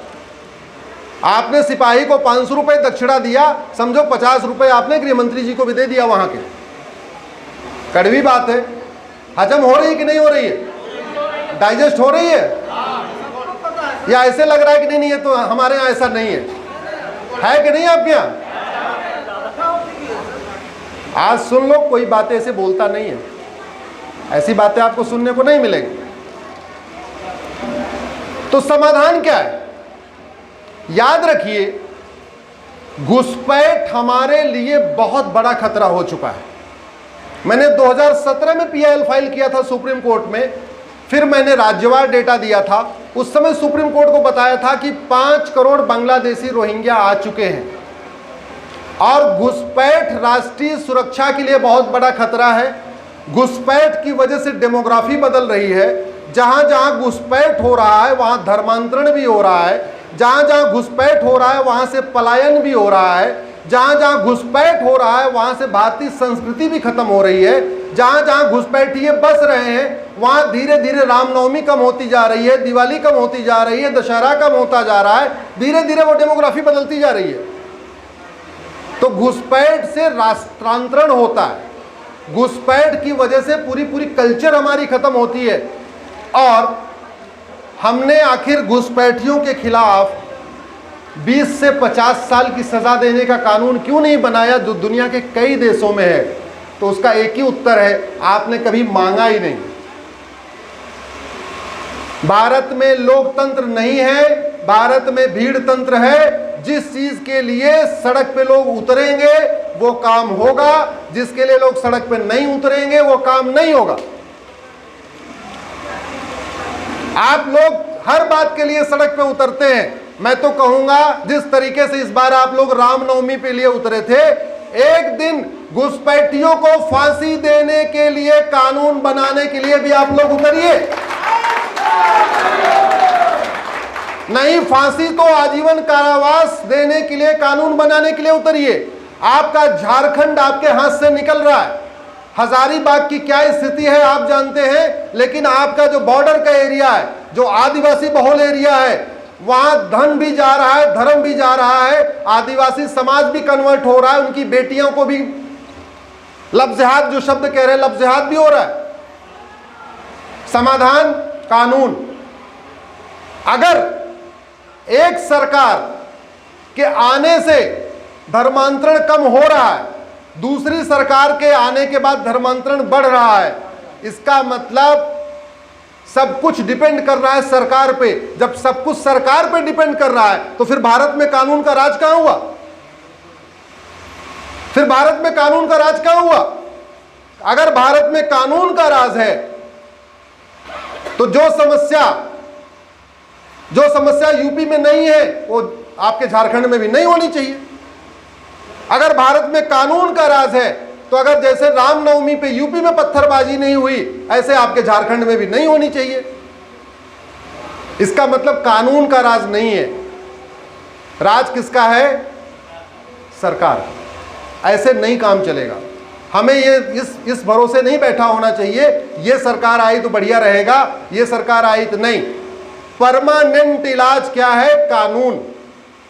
आपने सिपाही को 500 रुपए दक्षिणा दिया, समझो 50 रुपए आपने गृह मंत्री जी को भी दे दिया वहां के। कड़वी बात है। हजम हो रही है कि नहीं हो रही है? डाइजेस्ट हो रही है? या ऐसे लग रहा है कि नहीं, नहीं है तो हमारे यहाँ ऐसा नहीं है कि नहीं आपके यहाँ? आज सुन लो, कोई बातें ऐसे बोलता नहीं है, ऐसी बातें आपको सुनने को नहीं मिलेगी। तो समाधान क्या है? याद रखिए, घुसपैठ हमारे लिए बहुत बड़ा खतरा हो चुका है। मैंने 2017 में पीआईएल फाइल किया था सुप्रीम कोर्ट में, फिर मैंने राज्यवार डेटा दिया था। उस समय सुप्रीम कोर्ट को बताया था कि 5 करोड़ बांग्लादेशी रोहिंग्या आ चुके हैं, और घुसपैठ राष्ट्रीय सुरक्षा के लिए बहुत बड़ा खतरा है। घुसपैठ की वजह से डेमोग्राफी बदल रही है। जहां जहां घुसपैठ हो रहा है वहां धर्मांतरण भी हो रहा है, जहां जहां घुसपैठ हो रहा है वहां से पलायन भी हो रहा है, जहां जहां घुसपैठ हो रहा है वहां से भारतीय संस्कृति भी खत्म हो रही है। जहां जहां घुसपैठिए बस रहे हैं वहां धीरे धीरे रामनवमी कम होती जा रही है, दिवाली कम होती जा रही है, दशहरा कम होता जा रहा है, धीरे धीरे वो डेमोग्राफी बदलती जा रही है। तो घुसपैठ से राष्ट्रांतरण होता है, घुसपैठ की वजह से पूरी पूरी कल्चर हमारी खत्म होती है। और हमने आखिर घुसपैठियों के खिलाफ 20 से 50 साल की सजा देने का कानून क्यों नहीं बनाया जो दुनिया के कई देशों में है? तो उसका एक ही उत्तर है, आपने कभी मांगा ही नहीं। भारत में लोकतंत्र नहीं है, भारत में भीड़ तंत्र है। जिस चीज के लिए सड़क पे लोग उतरेंगे वो काम होगा, जिसके लिए लोग सड़क पे नहीं उतरेंगे वो काम नहीं होगा। आप लोग हर बात के लिए सड़क पे उतरते हैं। मैं तो कहूंगा जिस तरीके से इस बार आप लोग रामनवमी पे लिए उतरे थे, एक दिन घुसपैठियों को फांसी देने के लिए कानून बनाने के लिए भी आप लोग उतरिए। नहीं, फांसी तो आजीवन कारावास देने के लिए कानून बनाने के लिए उतरिए। आपका झारखंड आपके हाथ से निकल रहा है। हजारीबाग की क्या स्थिति है आप जानते हैं, लेकिन आपका जो बॉर्डर का एरिया है, जो आदिवासी बहुल एरिया है, वहां धन भी जा रहा है, धर्म भी जा रहा है, आदिवासी समाज भी कन्वर्ट हो रहा है, उनकी बेटियों को भी लफ्ज़हात, जो शब्द कह रहे हैं, लफ्ज़हात भी हो रहा है। समाधान कानून। अगर एक सरकार के आने से धर्मांतरण कम हो रहा है, दूसरी सरकार के आने के बाद धर्मांतरण बढ़ रहा है, इसका मतलब सब कुछ डिपेंड कर रहा है सरकार पे। जब सब कुछ सरकार पे डिपेंड कर रहा है तो फिर भारत में कानून का राज कहां हुआ? फिर भारत में कानून का राज कहां हुआ? अगर भारत में कानून का राज है तो जो समस्या यूपी में नहीं है वो आपके झारखंड में भी नहीं होनी चाहिए। अगर भारत में कानून का राज है तो अगर जैसे रामनवमी पे यूपी में पत्थरबाजी नहीं हुई, ऐसे आपके झारखंड में भी नहीं होनी चाहिए। इसका मतलब कानून का राज नहीं है। राज किसका है? सरकार। ऐसे नहीं काम चलेगा। हमें ये इस भरोसे नहीं बैठा होना चाहिए ये सरकार आई तो बढ़िया रहेगा, ये सरकार आई तो नहीं। परमानेंट इलाज क्या है? कानून।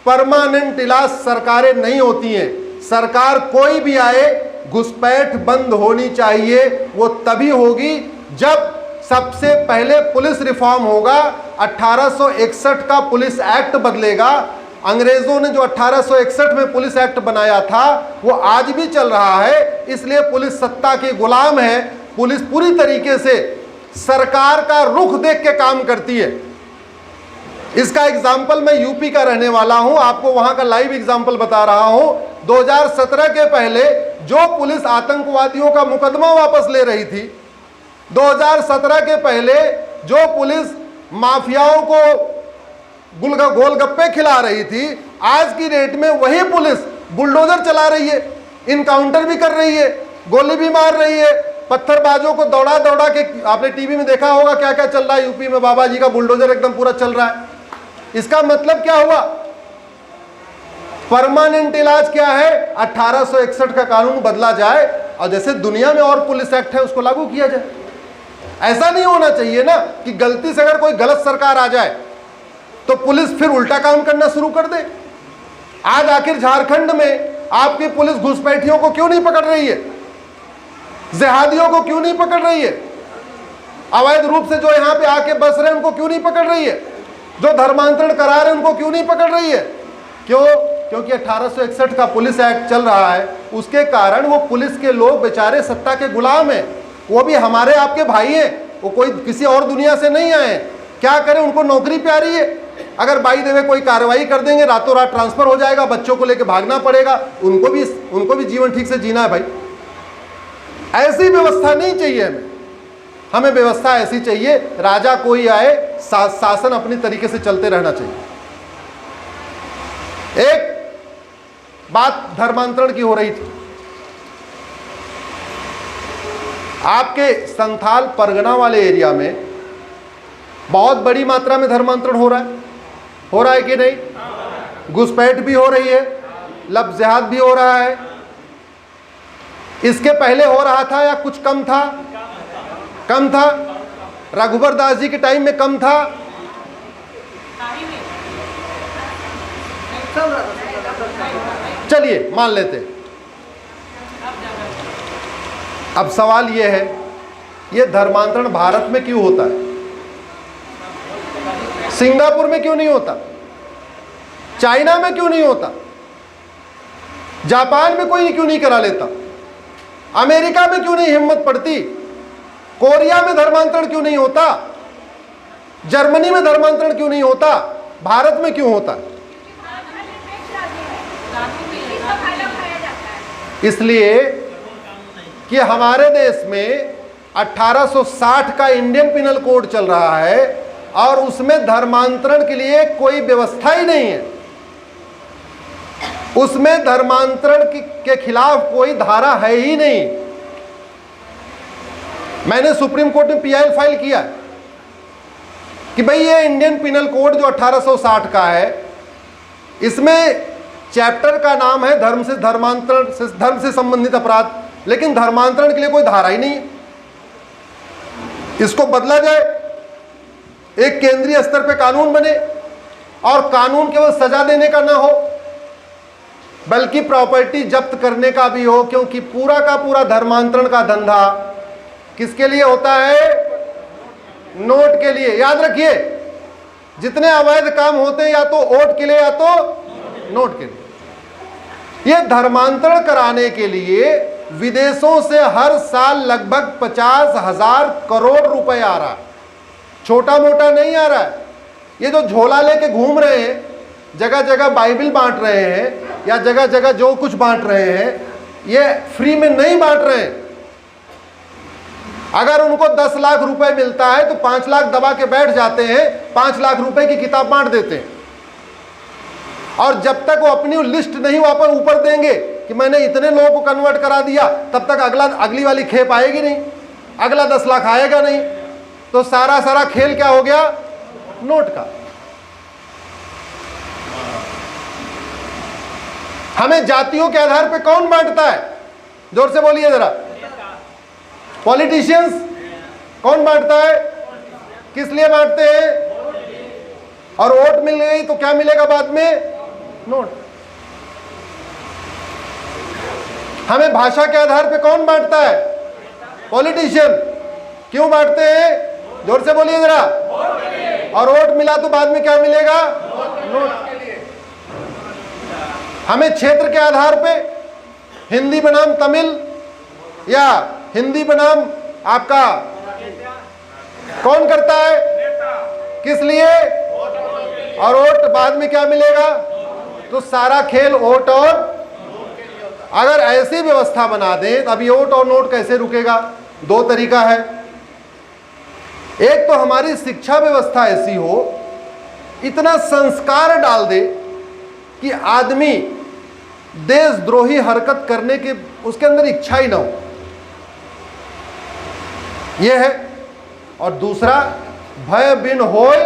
परमानेंट इलाज सरकारें नहीं होती हैं। सरकार कोई भी आए, घुसपैठ बंद होनी चाहिए। वो तभी होगी जब सबसे पहले पुलिस रिफॉर्म होगा। 1861 का पुलिस एक्ट बदलेगा। अंग्रेजों ने जो 1861 में पुलिस एक्ट बनाया था वो आज भी चल रहा है, इसलिए पुलिस सत्ता के गुलाम है। पुलिस पूरी तरीके से सरकार का रुख देख के काम करती है। इसका एग्जाम्पल, मैं यूपी का रहने वाला हूं, आपको वहां का लाइव एग्जाम्पल बता रहा हूं। 2017 के पहले जो पुलिस आतंकवादियों का मुकदमा वापस ले रही थी, 2017 के पहले जो पुलिस माफियाओं को गोलगप्पे खिला रही थी, आज की डेट में वही पुलिस बुलडोजर चला रही है, इनकाउंटर भी कर रही है, गोली भी मार रही है, पत्थरबाजों को दौड़ा दौड़ा के। आपने टीवी में देखा होगा क्या क्या चल रहा है यूपी में, बाबा जी का बुलडोजर एकदम पूरा चल रहा है। इसका मतलब क्या हुआ? परमानेंट इलाज क्या है? 1861 का कानून बदला जाए और जैसे दुनिया में और पुलिस एक्ट है उसको लागू किया जाए। ऐसा नहीं होना चाहिए ना कि गलती से अगर कोई गलत सरकार आ जाए तो पुलिस फिर उल्टा काम करना शुरू कर दे। आज आखिर झारखंड में आपकी पुलिस घुसपैठियों को क्यों नहीं पकड़ रही है? जिहादियों को क्यों नहीं पकड़ रही है? अवैध रूप से जो यहां पे आके बस रहे हैं उनको क्यों नहीं पकड़ रही है? जो धर्मांतरण करा रहे हैं उनको क्यों नहीं पकड़ रही है? क्यों? क्योंकि 1861 का पुलिस एक्ट चल रहा है। उसके कारण वो पुलिस के लोग बेचारे सत्ता के गुलाम हैं। वो भी हमारे आपके भाई हैं, वो कोई किसी और दुनिया से नहीं आए। क्या करें? उनको नौकरी प्यारी है। अगर बाई देवे कोई कार्रवाई कर देंगे, रातों रात ट्रांसफर हो जाएगा, बच्चों को लेकर भागना पड़ेगा। उनको भी जीवन ठीक से जीना है भाई। ऐसी व्यवस्था नहीं चाहिए हमें व्यवस्था ऐसी चाहिए, राजा कोई आए, शासन अपनी तरीके से चलते रहना चाहिए। एक बात धर्मांतरण की हो रही थी। आपके संथाल परगना वाले एरिया में बहुत बड़ी मात्रा में धर्मांतरण हो रहा है कि नहीं? घुसपैठ भी हो रही है, लफ्ज़हात भी हो रहा है। इसके पहले हो रहा था या कुछ कम था? कम था। रघुवर दास जी के टाइम में कम था। चलिए मान लेते। अब सवाल यह है, ये धर्मांतरण भारत में क्यों होता है? सिंगापुर में क्यों नहीं होता? चाइना में क्यों नहीं होता? जापान में कोई क्यों नहीं करा लेता? अमेरिका में क्यों नहीं हिम्मत पड़ती? कोरिया में धर्मांतरण क्यों नहीं होता? जर्मनी में धर्मांतरण क्यों नहीं होता? भारत में क्यों होता? इसलिए कि हमारे देश में 1860 का इंडियन पिनल कोड चल रहा है और उसमें धर्मांतरण के लिए कोई व्यवस्था ही नहीं है। उसमें धर्मांतरण के खिलाफ कोई धारा है ही नहीं। मैंने सुप्रीम कोर्ट में पीआईएल फाइल किया कि भाई ये इंडियन पिनल कोड जो 1860 का है, इसमें चैप्टर का नाम है धर्म से धर्मांतरण से, धर्म से संबंधित अपराध, लेकिन धर्मांतरण के लिए कोई धारा ही नहीं। इसको बदला जाए, एक केंद्रीय स्तर पे कानून बने और कानून केवल सजा देने का ना हो बल्कि प्रॉपर्टी जब्त करने का भी हो, क्योंकि पूरा का पूरा धर्मांतरण का धंधा किसके लिए होता है? नोट के लिए। याद रखिए, जितने अवैध काम होते हैं या तो वोट के लिए या तो नोट के लिए। ये धर्मांतरण कराने के लिए विदेशों से हर साल लगभग 50,000 करोड़ रुपए आ रहा है। छोटा मोटा नहीं आ रहा है। ये जो झोला लेके घूम रहे हैं, जगह जगह बाइबल बांट रहे हैं या जगह जगह जो कुछ बांट रहे हैं, ये फ्री में नहीं बांट रहे हैं। अगर उनको 10 लाख रुपए मिलता है तो 5 लाख दबा के बैठ जाते हैं, 5 लाख रुपए की किताब बांट देते हैं। और जब तक वो अपनी लिस्ट नहीं वापस ऊपर देंगे कि मैंने इतने लोगों को कन्वर्ट करा दिया, तब तक अगली वाली खेप आएगी नहीं, अगला 10 लाख आएगा नहीं। तो सारा खेल क्या हो गया? नोट का। हमें जातियों के आधार पे कौन बांटता है? जोर से बोलिए जरा। पॉलिटिशियंस। कौन बांटता है? किस लिए बांटते हैं? और वोट मिल गई तो क्या मिलेगा बाद में? नोट। हमें भाषा के आधार पे कौन बांटता है? पॉलिटिशियन। क्यों बांटते हैं? जोर से बोलिए जरा। और वोट मिला तो बाद में क्या मिलेगा? नोट। हमें क्षेत्र के आधार पे हिंदी बनाम तमिल या हिंदी बनाम आपका कौन करता है? किस लिए? और वोट बाद में क्या मिलेगा? तो सारा खेल वोट और, अगर ऐसी व्यवस्था बना दें तो अभी वोट और नोट कैसे रुकेगा? दो तरीका है। एक तो हमारी शिक्षा व्यवस्था ऐसी हो, इतना संस्कार डाल दे कि आदमी देशद्रोही हरकत करने के उसके अंदर इच्छा ही ना हो, यह है। और दूसरा, भय बिन होय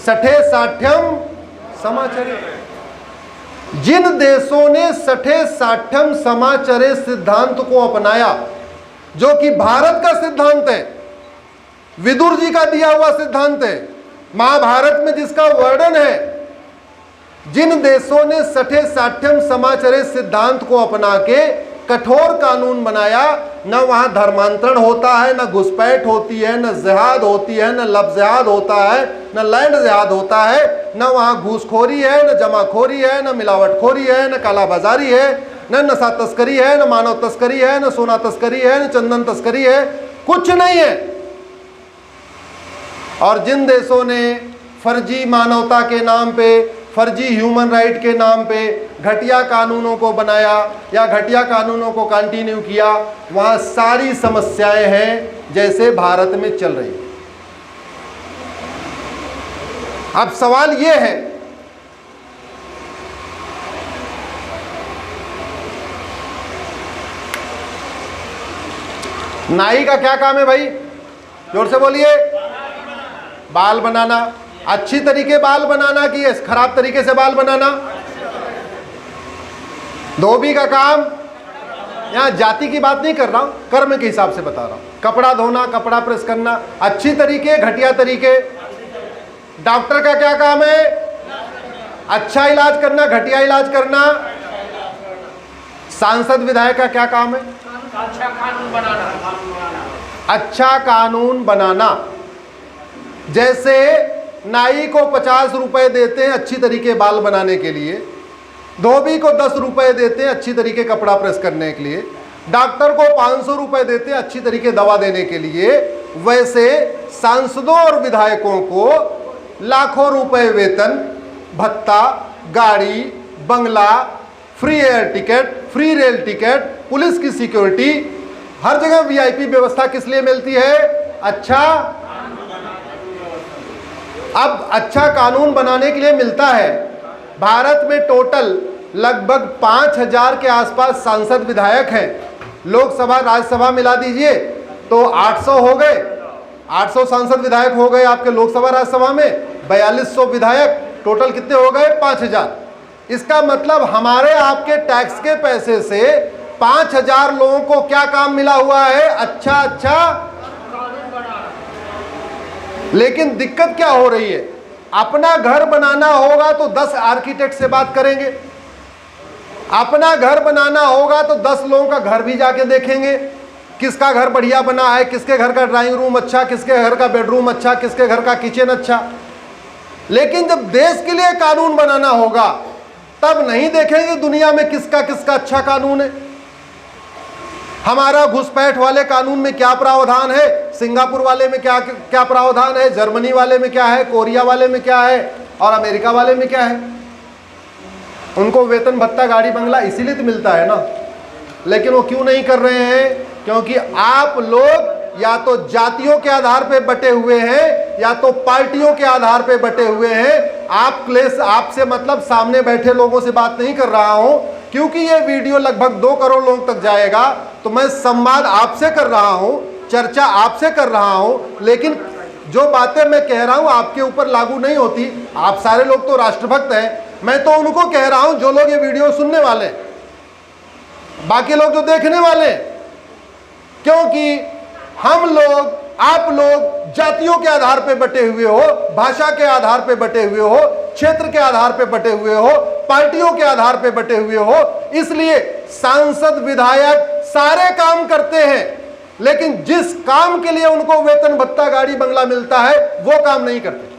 सठे साठ्यम समाचरे। जिन देशों ने सठे साठ्यम समाचरे सिद्धांत को अपनाया, जो कि भारत का सिद्धांत है, विदुर जी का दिया हुआ सिद्धांत है, महाभारत में जिसका वर्णन है, जिन देशों ने सठे साठ्यम समाचरे सिद्धांत को अपना के कठोर कानून बनाया, न वहां धर्मांतरण होता है, न घुसपैठ होती है, न जिहाद होती है, न लब जिहाद होता है, न लैंड जिहाद होता है, न वहां घूसखोरी है, न जमाखोरी है, न मिलावटखोरी है, न कालाबाजारी है, न नशा तस्करी है, न मानव तस्करी है, न सोना तस्करी है, न चंदन तस्करी है, कुछ नहीं है। और जिन देशों ने फर्जी मानवता के नाम पे, फर्जी ह्यूमन राइट के नाम पे घटिया कानूनों को बनाया या घटिया कानूनों को कंटिन्यू किया, वहाँ सारी समस्याएं हैं जैसे भारत में चल रही। अब सवाल ये है, नाई का क्या काम है भाई? जोर से बोलिए। बाल बनाना। अच्छी तरीके बाल बनाना कि खराब तरीके से बाल बनाना? धोबी का काम यहाँ जाति की बात नहीं कर रहा हूँ, कर्म के हिसाब से बता रहा हूँ। कपड़ा धोना, कपड़ा प्रेस करना, अच्छी तरीके, घटिया तरीके। डॉक्टर का क्या काम है? अच्छा इलाज करना, घटिया इलाज करना। सांसद विधायक का क्या काम है? अच्छा कानून बनाना। अच्छा कानून बनाना। जैसे नाई को 50 रुपए देते हैं अच्छी तरीके बाल बनाने के लिए, धोबी को 10 रुपए देते हैं अच्छी तरीके कपड़ा प्रेस करने के लिए, डॉक्टर को 500 रुपए देते हैं अच्छी तरीके दवा देने के लिए, वैसे सांसदों और विधायकों को लाखों रुपए वेतन, भत्ता, गाड़ी, बंगला, free air ticket, free rail ticket, police की सिक्योरिटी, हर जगह वीआईपी व्यवस्था किस लिए मिलती है? अच्छा, अब अच्छा कानून बनाने के लिए मिलता है। भारत में टोटल लगभग 5000 के आसपास सांसद विधायक हैं। लोकसभा राज्यसभा मिला दीजिए तो 800 हो गए, 800 सांसद विधायक हो गए आपके लोकसभा राज्यसभा में। 4200 विधायक, टोटल कितने हो गए? 5000। इसका मतलब हमारे आपके टैक्स के पैसे से 5000 लोगों को क्या काम मिला हुआ है? अच्छा कानून बनाना। लेकिन दिक्कत क्या हो रही है? अपना घर बनाना होगा तो 10 आर्किटेक्ट से बात करेंगे, अपना घर बनाना होगा तो 10 लोगों का घर भी जाके देखेंगे, किसका घर बढ़िया बना है, किसके घर का ड्राइंग रूम अच्छा, किसके घर का बेडरूम अच्छा, किसके घर का किचन अच्छा। लेकिन जब देश के लिए कानून बनाना होगा तब नहीं देखेंगे दुनिया में किसका किसका अच्छा कानून है। हमारा घुसपैठ वाले कानून में क्या प्रावधान है, सिंगापुर वाले में क्या क्या प्रावधान है, जर्मनी वाले में क्या है, कोरिया वाले में क्या है और अमेरिका वाले में क्या है। उनको वेतन भत्ता गाड़ी बंगला इसीलिए तो मिलता है ना। लेकिन वो क्यों नहीं कर रहे हैं? क्योंकि आप लोग या तो जातियों के आधार पे बटे हुए हैं या तो पार्टियों के आधार पे बटे हुए हैं। आप क्लेश, आपसे मतलब सामने बैठे लोगों से बात नहीं कर रहा हूं, क्योंकि ये वीडियो लगभग 2 करोड़ लोग तक जाएगा तो मैं संवाद आपसे कर रहा हूं, चर्चा आपसे कर रहा हूं। लेकिन जो बातें मैं कह रहा हूं आपके ऊपर लागू नहीं होती। आप सारे लोग तो राष्ट्रभक्त हैं, मैं तो उनको कह रहा हूं जो लोग ये वीडियो सुनने वाले हैं, बाकी लोग जो देखने वाले हैं। क्योंकि हम लोग, आप लोग जातियों के आधार पे बटे हुए हो, भाषा के आधार पे बटे हुए हो, क्षेत्र के आधार पे बटे हुए हो, पार्टियों के आधार पे बटे हुए हो। इसलिए सांसद विधायक सारे काम करते हैं, लेकिन जिस काम के लिए उनको वेतन भत्ता गाड़ी बंगला मिलता है वो काम नहीं करते।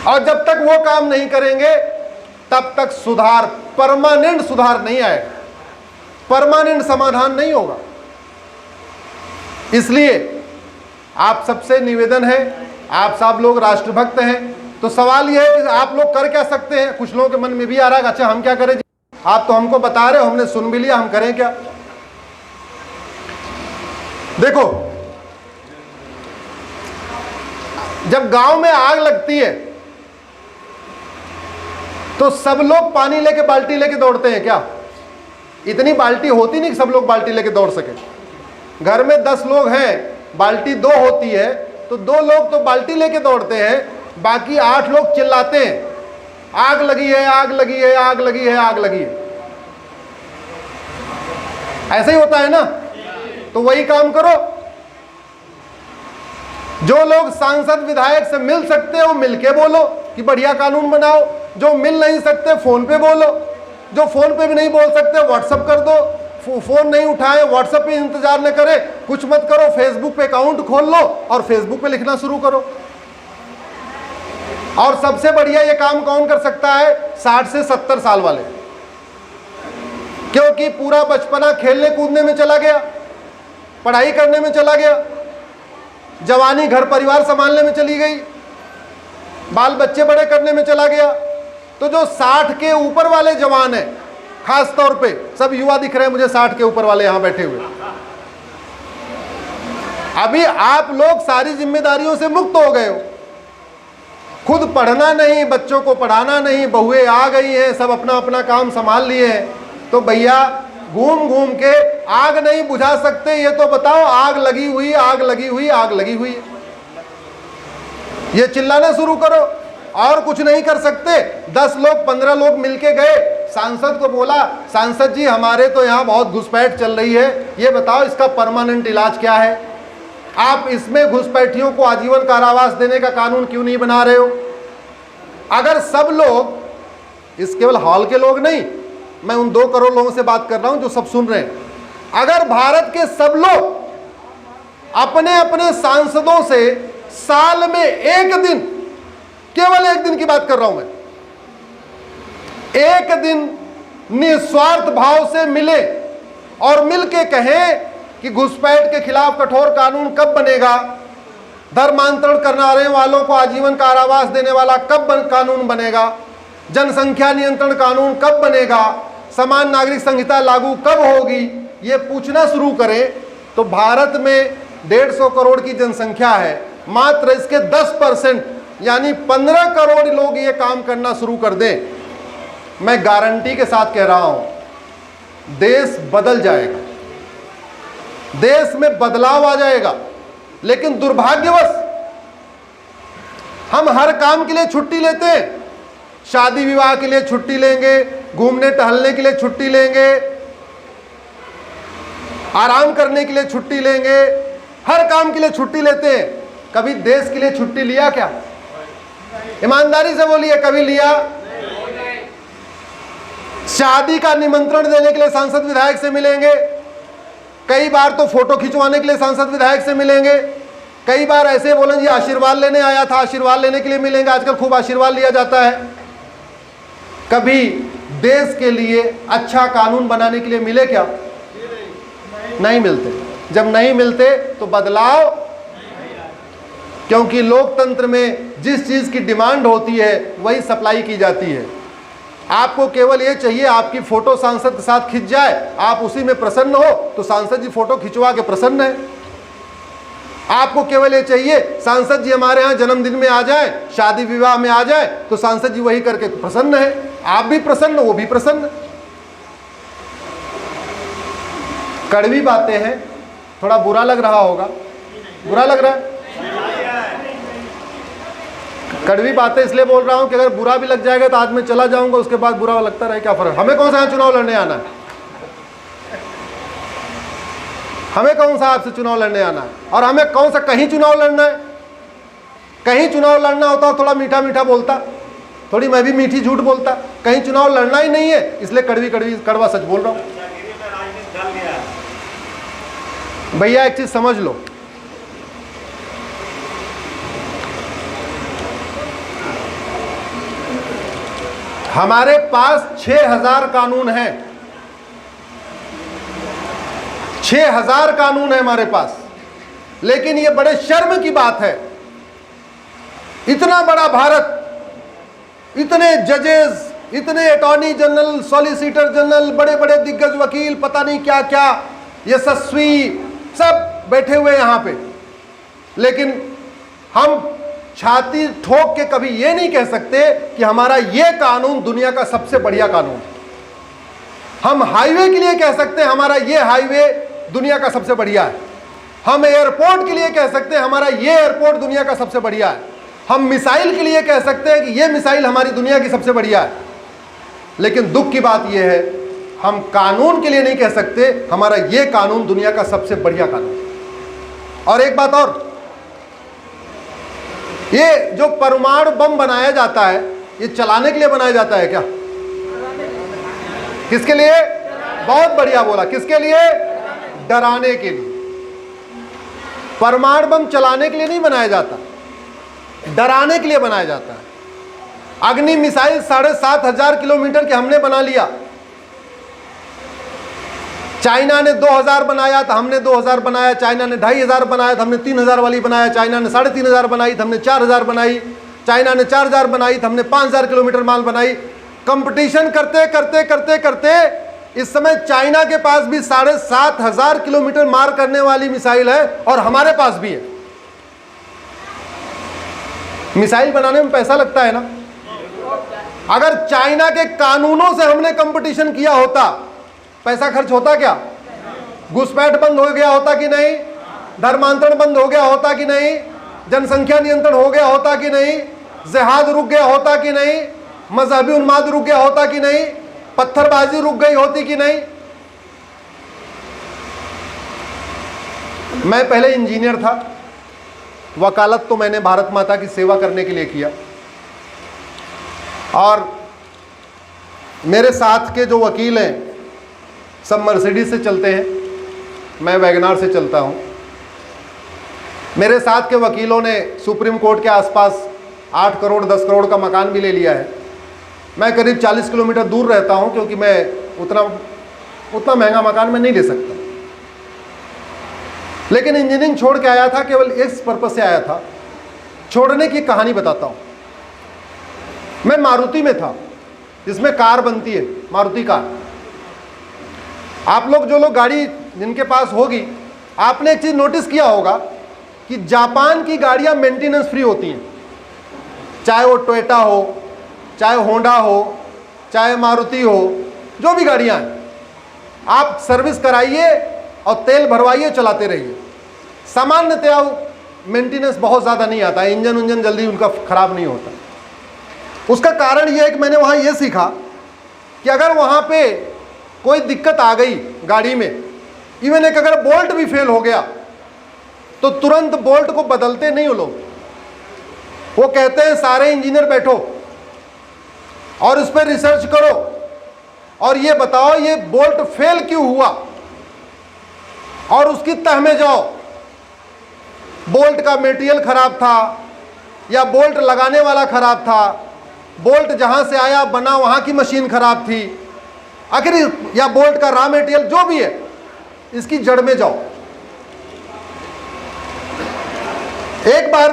और जब तक वो काम नहीं करेंगे तब तक सुधार, परमानेंट सुधार नहीं आएगा, परमानेंट समाधान नहीं होगा। इसलिए आप सबसे निवेदन है, आप सब लोग राष्ट्रभक्त हैं, तो सवाल यह है कि आप लोग कर क्या सकते हैं। कुछ लोगों के मन में भी आ रहा है अच्छा हम क्या करें, आप तो हमको बता रहे हो, हमने सुन भी लिया, हम करें क्या। देखो, जब गांव में आग लगती है तो सब लोग पानी लेके बाल्टी लेके दौड़ते हैं क्या? इतनी बाल्टी होती नहीं कि सब लोग बाल्टी लेके दौड़ सके। घर में 10 लोग हैं, बाल्टी 2 होती है तो 2 लोग तो बाल्टी लेके दौड़ते हैं, बाकी 8 लोग चिल्लाते हैं आग लगी है, आग लगी है, आग लगी है, आग लगी है। ऐसा ही होता है ना। तो वही काम करो। जो लोग सांसद विधायक से मिल सकते हो मिलके बोलो कि बढ़िया कानून बनाओ। जो मिल नहीं सकते फोन पे बोलो, जो फोन पे भी नहीं बोल सकते व्हाट्सएप कर दो। फोन नहीं उठाए व्हाट्सएप पे इंतजार न करे, कुछ मत करो, फेसबुक पे अकाउंट खोल लो और फेसबुक पे लिखना शुरू करो। और सबसे बढ़िया ये काम कौन कर सकता है? 60 से 70 साल वाले, क्योंकि पूरा बचपना खेलने कूदने में चला गया, पढ़ाई करने में चला गया, जवानी घर परिवार संभालने में चली गई, बाल बच्चे बड़े करने में चला गया। तो जो 60 के ऊपर वाले जवान हैं, खास तौर पे सब युवा दिख रहे हैं मुझे 60 के ऊपर वाले यहां बैठे हुए, अभी आप लोग सारी जिम्मेदारियों से मुक्त हो गए हो। खुद पढ़ना नहीं, बच्चों को पढ़ाना नहीं, बहुएं आ गई हैं, सब अपना अपना काम संभाल लिए हैं। तो भैया घूम घूम के आग नहीं बुझा सकते, ये तो बताओ आग लगी हुई, आग लगी हुई, आग लगी हुई, ये चिल्लाना शुरू करो। और कुछ नहीं कर सकते। 10 लोग 15 लोग मिलके गए, सांसद को बोला, सांसद जी हमारे तो यहाँ बहुत घुसपैठ चल रही है, ये बताओ इसका परमानेंट इलाज क्या है? आप इसमें घुसपैठियों को आजीवन कारावास देने का कानून क्यों नहीं बना रहे हो? अगर सब लोग, इस केवल हॉल के लोग नहीं, मैं उन 2 करोड़ लोगों से बात कर रहा हूं जो सब सुन रहे हैं, अगर भारत के सब लोग अपने अपने सांसदों से साल में 1 दिन, केवल 1 दिन की बात कर रहा हूं मैं, 1 दिन निस्वार्थ भाव से मिले और मिलके कहें कि घुसपैठ के खिलाफ कठोर कानून कब बनेगा, धर्मांतरण करने वालों को आजीवन कारावास देने वाला कब कानून बनेगा, जनसंख्या नियंत्रण कानून कब बनेगा, समान नागरिक संहिता लागू कब होगी, ये पूछना शुरू करें तो भारत में 150 करोड़ की जनसंख्या है, मात्र इसके 10% यानी 15 करोड़ लोग ये काम करना शुरू कर दें, मैं गारंटी के साथ कह रहा हूं देश बदल जाएगा, देश में बदलाव आ जाएगा। लेकिन दुर्भाग्यवश हम हर काम के लिए छुट्टी लेते हैं, शादी विवाह के लिए छुट्टी लेंगे, घूमने टहलने के लिए छुट्टी लेंगे, आराम करने के लिए छुट्टी लेंगे, हर काम के लिए छुट्टी लेते हैं। कभी देश के लिए छुट्टी लिया क्या? ईमानदारी से बोलिए, कभी लिया? शादी का निमंत्रण देने के लिए सांसद विधायक से मिलेंगे, कई बार तो फोटो खिंचवाने के लिए सांसद विधायक से मिलेंगे, कई बार ऐसे बोलें जी आशीर्वाद लेने आया था, आशीर्वाद लेने के लिए मिलेंगे, आजकल खूब आशीर्वाद लिया जाता है। कभी देश के लिए अच्छा कानून बनाने के लिए मिले क्या? नहीं मिलते। जब नहीं मिलते तो बदलाव, क्योंकि लोकतंत्र में जिस चीज की डिमांड होती है वही सप्लाई की जाती है। आपको केवल ये चाहिए आपकी फोटो सांसद के साथ खिंच जाए, आप उसी में प्रसन्न हो तो सांसद जी फोटो खिंचवा के प्रसन्न है। आपको केवल ये चाहिए सांसद जी हमारे यहाँ जन्मदिन में आ जाए, शादी विवाह में आ जाए तो सांसद जी वही करके प्रसन्न है, आप भी प्रसन्न, वो भी प्रसन्न। कड़वी बातें हैं, थोड़ा बुरा लग रहा होगा, बुरा लग रहा है? कड़वी बातें इसलिए बोल रहा हूं कि अगर बुरा भी लग जाएगा तो आज मैं चला जाऊंगा, उसके बाद बुरा लगता रहे, क्या फर्क? हमें कौन सा यहाँ चुनाव लड़ने आना है? हमें कौन सा आपसे चुनाव लड़ने आना है? और हमें कौन सा कहीं चुनाव लड़ना है? कहीं चुनाव लड़ना होता थोड़ा मीठा मीठा बोलता, थोड़ी मैं भी मीठी झूठ बोलता। कहीं चुनाव लड़ना ही नहीं है, इसलिए कड़वी कड़वी कड़वा सच बोल रहा हूं। भैया एक चीज समझ लो, हमारे पास 6000 कानून हैं, 6000 कानून है हमारे पास, लेकिन ये बड़े शर्म की बात है, इतना बड़ा भारत, इतने जजेस, इतने अटॉर्नी जनरल, सॉलिसिटर जनरल, बड़े बड़े दिग्गज वकील, पता नहीं क्या क्या, यशस्वी, सब बैठे हुए यहाँ पे, लेकिन हम छाती ठोक के कभी ये नहीं कह सकते कि हमारा ये कानून दुनिया का सबसे बढ़िया कानून। हम हाईवे के लिए कह सकते हैं हमारा ये हाईवे दुनिया का सबसे बढ़िया है, हम एयरपोर्ट के लिए कह सकते हैं हमारा ये एयरपोर्ट दुनिया का सबसे बढ़िया है, हम मिसाइल के लिए कह सकते हैं कि ये मिसाइल हमारी दुनिया की सबसे बढ़िया है। लेकिन दुख की बात यह है हम कानून के लिए नहीं कह सकते हमारा ये कानून दुनिया का सबसे बढ़िया कानून। और एक बात और, ये जो परमाणु बम बनाया जाता है ये चलाने के लिए बनाया जाता है क्या? किसके लिए? बहुत बढ़िया बोला, किसके लिए? डराने के लिए। परमाणु बम चलाने के लिए नहीं बनाया जाता, डराने के लिए बनाया जाता है। अग्नि मिसाइल 7500 किलोमीटर के हमने बना लिया, चाइना ने 2000 बनाया था, हमने 2000 बनाया, चाइना ने 2500 बनाया था, हमने 3000 वाली बनाया, चाइना ने 3500 बनाई था, हमने 4000 बनाई, चाइना ने 4000 बनाई था, हमने 5000 किलोमीटर माल बनाई। कंपटीशन करते करते करते करते इस समय चाइना के पास भी 7500 किलोमीटर मार करने वाली मिसाइल है और हमारे पास भी है। मिसाइल बनाने में पैसा लगता है ना, अगर चाइना के कानूनों से हमने कंपटीशन किया होता पैसा खर्च होता क्या? घुसपैठ बंद हो गया होता कि नहीं? धर्मांतरण बंद हो गया होता कि नहीं? जनसंख्या नियंत्रण हो गया होता कि नहीं? जिहाद रुक गया होता कि नहीं? मजहबी उन्माद रुक गया होता कि नहीं? पत्थरबाजी रुक गई होती कि नहीं? मैं पहले इंजीनियर था, वकालत तो मैंने भारत माता की सेवा करने के लिए किया, और मेरे साथ के जो वकील हैं सब मर्सिडीज से चलते हैं, मैं वैगनार से चलता हूं। मेरे साथ के वकीलों ने सुप्रीम कोर्ट के आसपास 8 करोड़ 10 करोड़ का मकान भी ले लिया है। मैं करीब 40 किलोमीटर दूर रहता हूं, क्योंकि मैं उतना महंगा मकान मैं नहीं ले सकता। लेकिन इंजीनियरिंग छोड़ के आया था, केवल इस पर्पस से आया था। छोड़ने की कहानी बताता हूं। मैं मारुति में था, जिसमें कार बनती है, मारुति कार। आप लोग जो लोग गाड़ी जिनके पास होगी, आपने एक चीज नोटिस किया होगा कि जापान की गाड़ियां मेंटेनेंस फ्री होती हैं। चाहे वो टोयोटा हो, चाहे होंडा हो, चाहे मारुति हो, जो भी गाड़ियां हैं, आप सर्विस कराइए और तेल भरवाइए, चलाते रहिए। सामान्यतया मेंटेनेंस बहुत ज़्यादा नहीं आता, इंजन जल्दी उनका खराब नहीं होता। उसका कारण यह है कि मैंने वहाँ ये सीखा कि अगर वहाँ पे कोई दिक्कत आ गई गाड़ी में, इवन एक अगर बोल्ट भी फेल हो गया, तो तुरंत बोल्ट को बदलते नहीं वो लोग। वो कहते हैं सारे इंजीनियर बैठो और उस पर रिसर्च करो और ये बताओ ये बोल्ट फेल क्यों हुआ, और उसकी तह में जाओ। बोल्ट का मटेरियल खराब था, या बोल्ट लगाने वाला खराब था, बोल्ट जहां से आया बना वहां की मशीन खराब थी, आखिर, या बोल्ट का रॉ मटेरियल जो भी है, इसकी जड़ में जाओ। एक बार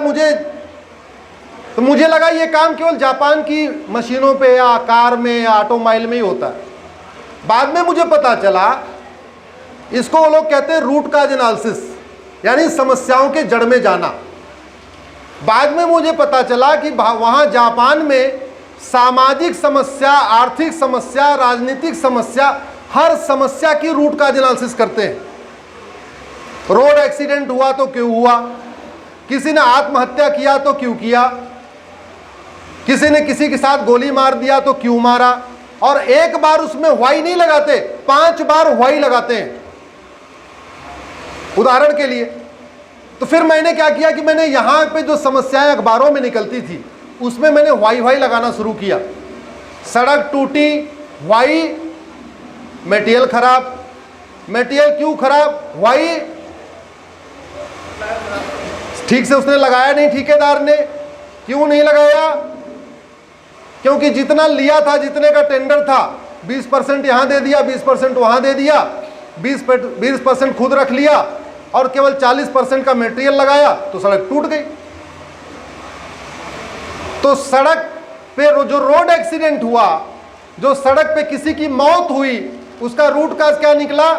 मुझे लगा ये काम केवल जापान की मशीनों पे या कार में या ऑटोमोबाइल में ही होता है। बाद में मुझे पता चला इसको वो लोग कहते हैं रूट काज एनालिसिस, यानी समस्याओं के जड़ में जाना। बाद में मुझे पता चला कि वहाँ जापान में सामाजिक समस्या, आर्थिक समस्या, राजनीतिक समस्या, हर समस्या की रूट काज एनालिसिस करते हैं। रोड एक्सीडेंट हुआ तो क्यों हुआ, किसी ने आत्महत्या किया तो क्यों किया, किसी ने किसी के साथ गोली मार दिया तो क्यों मारा, और एक बार उसमें व्हाई नहीं लगाते, 5 बार व्हाई लगाते हैं, उदाहरण के लिए। तो फिर मैंने क्या किया कि मैंने यहां पे जो समस्याएं अखबारों में निकलती थी, उसमें मैंने व्हाई लगाना शुरू किया। सड़क टूटी, व्हाई, मटेरियल खराब, मटेरियल क्यों खराब, व्हाई, ठीक से उसने लगाया नहीं ठेकेदार ने, क्यों नहीं लगाया, क्योंकि जितना लिया था, जितने का टेंडर था, 20% यहां दे दिया, 20% वहां दे दिया, 20% खुद रख लिया और केवल 40% का मटेरियल लगाया, तो सड़क टूट गई। तो सड़क पे जो रोड एक्सीडेंट हुआ, जो सड़क पे किसी की मौत हुई, उसका रूट काज क्या निकला,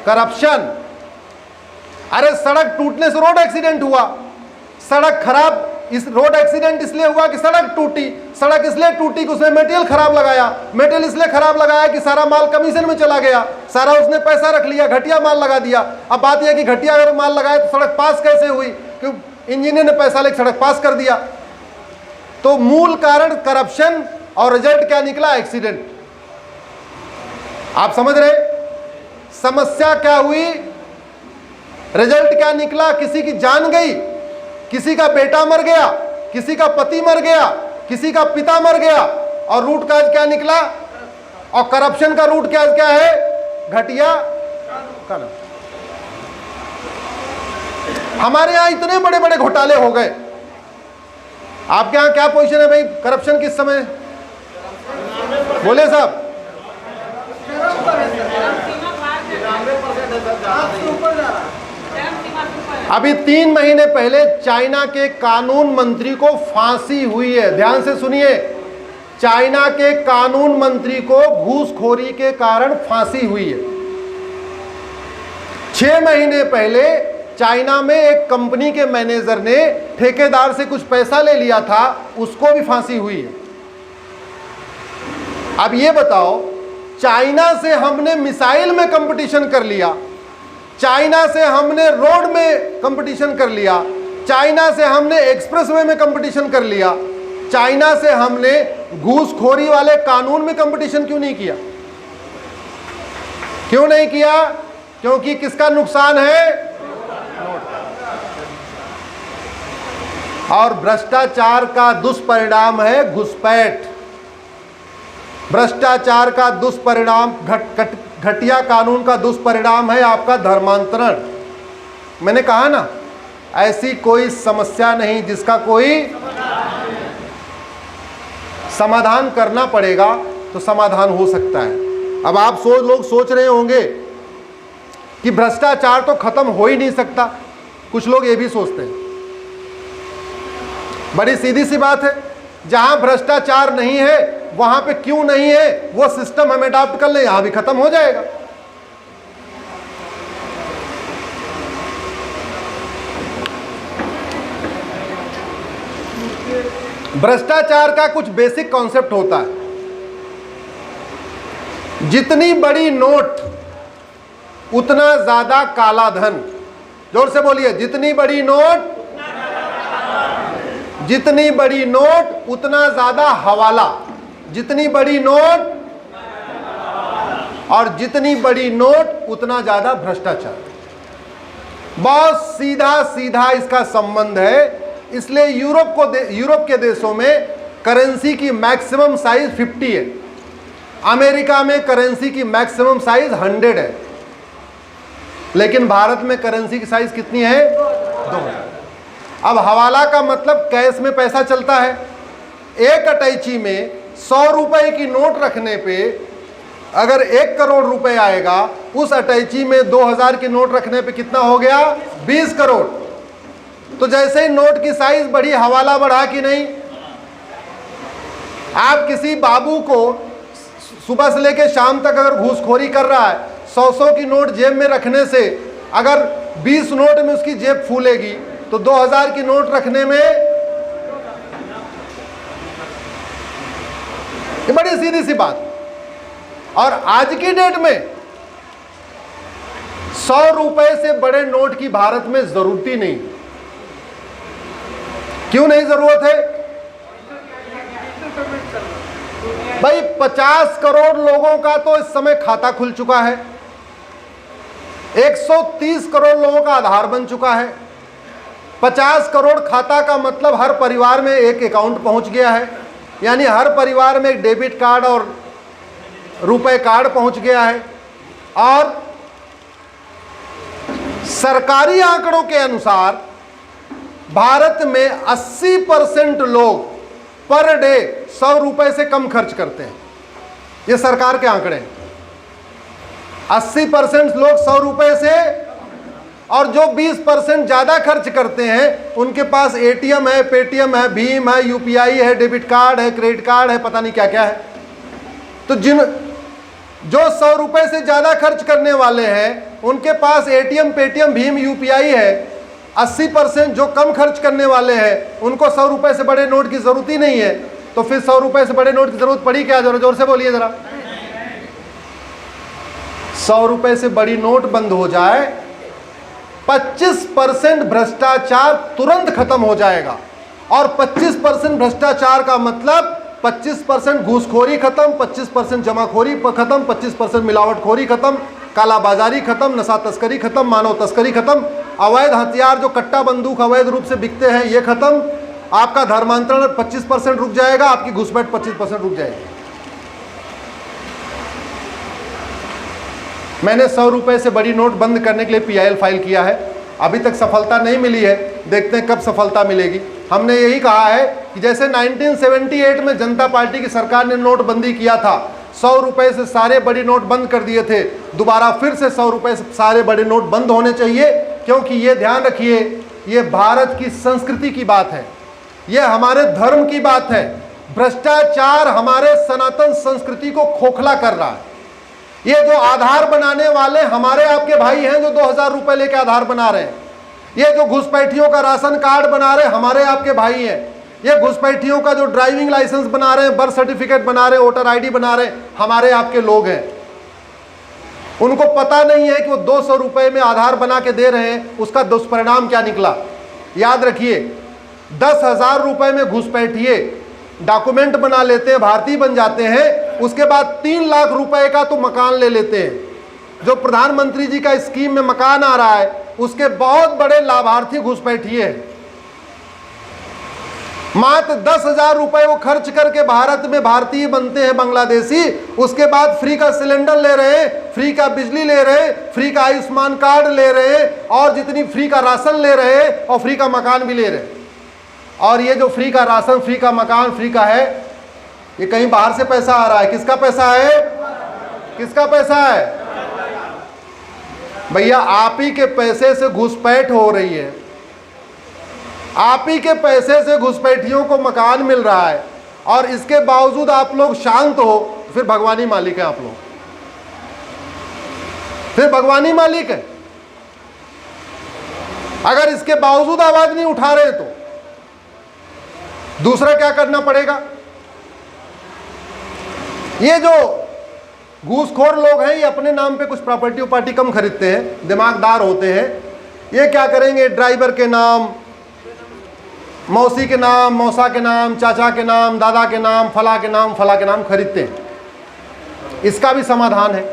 करप्शन। अरे सड़क टूटने से रोड एक्सीडेंट हुआ, सड़क खराब, इस रोड एक्सीडेंट इसलिए हुआ कि सड़क टूटी, सड़क इसलिए टूटी कि उसने मटेरियल खराब लगाया, मटेरियल इसलिए खराब लगाया कि सारा माल कमीशन में चला गया, सारा उसने पैसा रख लिया, घटिया माल लगा दिया। अब बात यह कि घटिया अगर माल लगाया तो सड़क पास कैसे हुई, क्योंकि इंजीनियर ने पैसा लेकर सड़क पास कर दिया। तो मूल कारण करप्शन, और रिजल्ट क्या निकला, एक्सीडेंट। आप समझ रहे, समस्या क्या हुई, रिजल्ट क्या निकला, किसी की जान गई, किसी का बेटा मर गया, किसी का पति मर गया, किसी का पिता मर गया, और रूट काज क्या निकला, और करप्शन का रूट काज क्या है, घटिया कानून। हमारे यहां इतने बड़े बड़े घोटाले हो गए। आपके यहां क्या पोजीशन है भाई करप्शन किस समय, बोले साहब? अभी 3 महीने पहले चाइना के कानून मंत्री को फांसी हुई है। ध्यान से सुनिए, चाइना के कानून मंत्री को घूसखोरी के कारण फांसी हुई है। 6 महीने पहले चाइना में एक कंपनी के मैनेजर ने ठेकेदार से कुछ पैसा ले लिया था, उसको भी फांसी हुई है। अब ये बताओ, चाइना से हमने मिसाइल में कंपटीशन कर लिया, चाइना से हमने रोड में कंपटीशन कर लिया, चाइना से हमने एक्सप्रेसवे में कंपटीशन कर लिया, चाइना से हमने घूसखोरी वाले कानून में कंपटीशन क्यों नहीं किया? क्यों नहीं किया? क्योंकि किसका नुकसान है? नोट का। और भ्रष्टाचार का दुष्परिणाम है घुसपैठ। भ्रष्टाचार का दुष्परिणाम, घटिया कानून का दुष्परिणाम है आपका धर्मांतरण। मैंने कहा ना, ऐसी कोई समस्या नहीं जिसका कोई समाधान करना पड़ेगा तो समाधान हो सकता है। अब आप लोग सोच रहे होंगे कि भ्रष्टाचार तो खत्म हो ही नहीं सकता। कुछ लोग ये भी सोचते हैं। बड़ी सीधी सी बात है, जहां भ्रष्टाचार नहीं है वहां पे क्यों नहीं है, वो सिस्टम हम अडॉप्ट कर लें, यहां भी खत्म हो जाएगा। भ्रष्टाचार का कुछ बेसिक कॉन्सेप्ट होता है। जितनी बड़ी नोट उतना ज्यादा काला धन। जोर से बोलिए, जितनी बड़ी नोट उतना ज्यादा हवाला। जितनी बड़ी नोट और जितनी बड़ी नोट उतना ज्यादा भ्रष्टाचार। बहुत सीधा सीधा इसका संबंध है। इसलिए यूरोप के देशों में करेंसी की मैक्सिमम साइज 50 है। अमेरिका में करेंसी की मैक्सिमम साइज 100 है। लेकिन भारत में करेंसी की साइज कितनी है? 2 है। अब हवाला का मतलब कैश में पैसा चलता है। एक अटैची में 100 रुपए की नोट रखने पे अगर 1 करोड़ रुपए आएगा, उस अटैची में 2000 की नोट रखने पे कितना हो गया? 20 करोड़। तो जैसे ही नोट की साइज बढ़ी, हवाला बढ़ा कि नहीं? आप किसी बाबू को सुबह से लेकर शाम तक अगर घूसखोरी कर रहा है, 100 की नोट जेब में रखने से अगर 20 नोट में उसकी जेब फूलेगी तो 2000 की नोट रखने में, ये बड़ी सीधी सी बात। और आज की डेट में 100 रुपए से बड़े नोट की भारत में जरूरत ही नहीं। क्यों नहीं जरूरत है भाई? 50 करोड़ लोगों का तो इस समय खाता खुल चुका है। 130 करोड़ लोगों का आधार बन चुका है। 50 करोड़ खाता का मतलब हर परिवार में एक अकाउंट पहुंच गया है। यानी हर परिवार में एक डेबिट कार्ड और रुपए कार्ड पहुंच गया है। और सरकारी आंकड़ों के अनुसार भारत में 80% लोग पर डे 100 रुपए से कम खर्च करते हैं। ये सरकार के आंकड़े हैं। 80% लोग 100 रुपए से, और जो 20% ज्यादा खर्च करते हैं उनके पास एटीएम है, पेटीएम है, भीम है, यूपीआई है, डेबिट कार्ड है, क्रेडिट कार्ड है, पता नहीं क्या क्या है। तो जो 100 रुपए से ज्यादा खर्च करने वाले हैं उनके पास एटीएम, पेटीएम, भीम, यूपीआई है। 80% जो कम खर्च करने वाले हैं उनको 100 रुपए से बड़े नोट की जरूरत ही नहीं है। तो फिर 100 रुपए से बड़े नोट की जरूरत पड़ी क्या? जरा जोर से बोलिए जरा। 100 रुपए से बड़ी नोट बंद हो जाए, 25% भ्रष्टाचार तुरंत खत्म हो जाएगा। और 25% भ्रष्टाचार का मतलब 25% घूसखोरी खत्म, 25% जमाखोरी खत्म, 25% मिलावटखोरी खत्म, कालाबाजारी खत्म, नशा तस्करी खत्म, मानव तस्करी खत्म, अवैध हथियार जो कट्टा बंदूक अवैध रूप से बिकते हैं ये खत्म, आपका धर्मांतरण 25% रुक जाएगा, आपकी घुसपैठ 25% रुक जाएगी। मैंने 100 रुपए से बड़ी नोट बंद करने के लिए PIL फाइल किया है। अभी तक सफलता नहीं मिली है, देखते हैं कब सफलता मिलेगी। हमने यही कहा है कि जैसे 1978 में जनता पार्टी की सरकार ने नोटबंदी किया था, 100 रुपए से सारे बड़ी नोट बंद कर दिए थे, दोबारा फिर से 100 रुपए से सारे बड़े नोट बंद होने चाहिए। क्योंकि ये ध्यान रखिए, ये भारत की संस्कृति की बात है, ये हमारे धर्म की बात है। भ्रष्टाचार हमारे सनातन संस्कृति को खोखला कर रहा है। ये जो आधार बनाने वाले हमारे आपके भाई हैं जो 2000 रुपए लेके आधार बना रहे हैं, ये जो घुसपैठियों का राशन कार्ड बना रहे हमारे आपके भाई हैं, ये घुसपैठियों का जो ड्राइविंग लाइसेंस बना रहे हैं, बर्थ सर्टिफिकेट बना रहे हैं, वोटर ID बना रहे हैं, हमारे आपके लोग हैं। उनको पता नहीं है कि वो 200 रुपए में आधार बना के दे रहे हैं, उसका दुष्परिणाम क्या निकला। याद रखिए, 10,000 रुपए में घुसपैठिए डॉक्यूमेंट बना लेते हैं, भारतीय बन जाते हैं, उसके बाद 3 लाख रुपए का तो मकान ले लेते हैं। जो प्रधानमंत्री जी का स्कीम में मकान आ रहा है, उसके बहुत बड़े लाभार्थी घुसपैठिए हैं। मात्र 10,000 रुपए वो खर्च करके भारत में भारतीय बनते हैं बांग्लादेशी, उसके बाद फ्री का सिलेंडर ले रहे हैं, फ्री का बिजली ले रहे हैं, फ्री का आयुष्मान कार्ड ले रहे हैं, और जितनी फ्री का राशन ले रहे हैं, और फ्री का मकान भी ले रहे हैं। और ये जो फ्री का राशन, फ्री का मकान, फ्री का है, ये कहीं बाहर से पैसा आ रहा है। किसका पैसा है? किसका पैसा है? भैया आप ही के पैसे से घुसपैठ हो रही है, आप ही के पैसे से घुसपैठियों को मकान मिल रहा है, और इसके बावजूद आप लोग शांत हो। फिर भगवानी मालिक है आप लोग, फिर भगवानी मालिक है। अगर इसके बावजूद आवाज नहीं उठा रहे तो दूसरा क्या करना पड़ेगा? ये जो घूसखोर लोग हैं, ये अपने नाम पे कुछ प्रॉपर्टी उपार्टी कम खरीदते हैं, दिमागदार होते हैं। ये क्या करेंगे? ड्राइवर के नाम, मौसी के नाम, मौसा के नाम, चाचा के नाम, दादा के नाम, फला के नाम, फला के नाम खरीदते हैं। इसका भी समाधान है।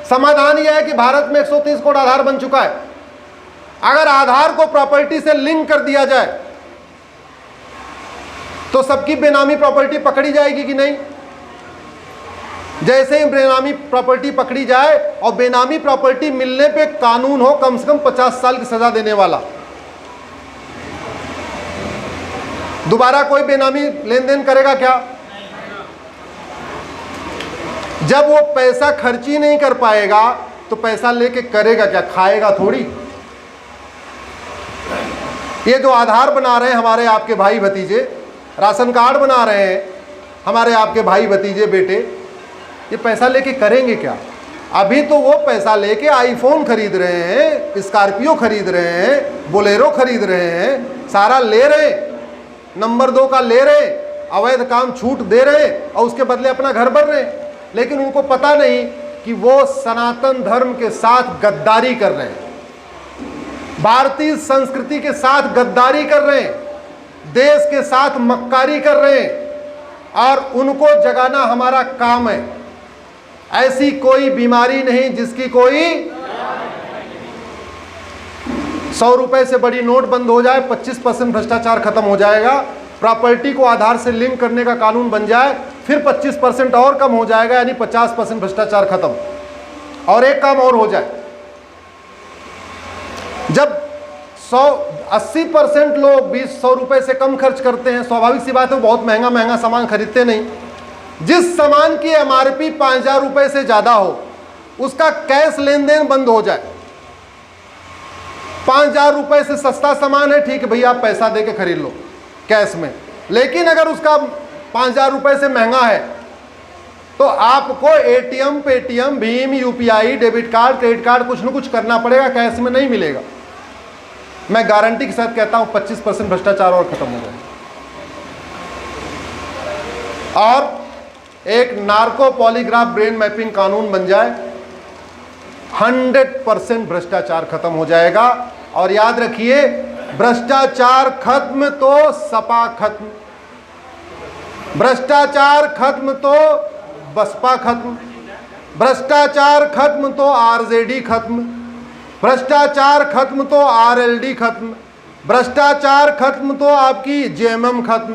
समाधान यह है कि भारत में 130 करोड़ आधार बन चुका है। अगर आधार को प्रॉपर्टी से लिंक कर दिया जाए तो सबकी बेनामी प्रॉपर्टी पकड़ी जाएगी कि नहीं? जैसे ही बेनामी प्रॉपर्टी पकड़ी जाए, और बेनामी प्रॉपर्टी मिलने पे कानून हो कम से कम 50 साल की सजा देने वाला, दोबारा कोई बेनामी लेन देन करेगा क्या? जब वो पैसा खर्च ही नहीं कर पाएगा तो पैसा लेके करेगा क्या? खाएगा थोड़ी। ये जो आधार बना रहे हैं हमारे आपके भाई भतीजे, राशन कार्ड बना रहे हैं हमारे आपके भाई भतीजे बेटे, ये पैसा लेके करेंगे क्या? अभी तो वो पैसा लेके आईफोन खरीद रहे हैं, स्कॉर्पियो खरीद रहे हैं, बोलेरो खरीद रहे हैं, सारा ले रहे, नंबर 2 का ले रहे, अवैध काम छूट दे रहे, और उसके बदले अपना घर भर रहे। लेकिन उनको पता नहीं कि वो सनातन धर्म के साथ गद्दारी कर रहे हैं, भारतीय संस्कृति के साथ गद्दारी कर रहे हैं, देश के साथ मक्कारी कर रहे हैं, और उनको जगाना हमारा काम है। ऐसी कोई बीमारी नहीं जिसकी कोई 100 रुपए से बड़ी नोट बंद हो जाए, 25% भ्रष्टाचार खत्म हो जाएगा, प्रॉपर्टी को आधार से लिंक करने का कानून बन जाए, फिर 25% और कम हो जाएगा, यानी 50% भ्रष्टाचार खत्म। और एक काम और हो जाए, जब 80% लोग 20-100 रुपए से कम खर्च करते हैं, स्वाभाविक सी बात है बहुत महंगा महंगा सामान खरीदते नहीं। जिस सामान की MRP 5,000 रुपए से ज़्यादा हो, उसका कैश लेन देन बंद हो जाए। 5,000 रुपए से सस्ता सामान है, ठीक है भैया आप पैसा दे के खरीद लो कैश में, लेकिन अगर उसका 5,000 रुपए से महंगा है तो आपको ATM, Paytm, Bhim, UPI, debit card, credit card कुछ न कुछ करना पड़ेगा, कैश में नहीं मिलेगा। मैं गारंटी के साथ कहता हूं 25% भ्रष्टाचार और खत्म हो जाए, और एक नार्को पॉलीग्राफ ब्रेन मैपिंग कानून बन जाए, 100% भ्रष्टाचार खत्म हो जाएगा। और याद रखिए, भ्रष्टाचार खत्म तो सपा खत्म, भ्रष्टाचार खत्म तो बसपा खत्म, भ्रष्टाचार खत्म तो RJD खत्म, भ्रष्टाचार खत्म तो RLD खत्म, भ्रष्टाचार खत्म तो आपकी JMM खत्म,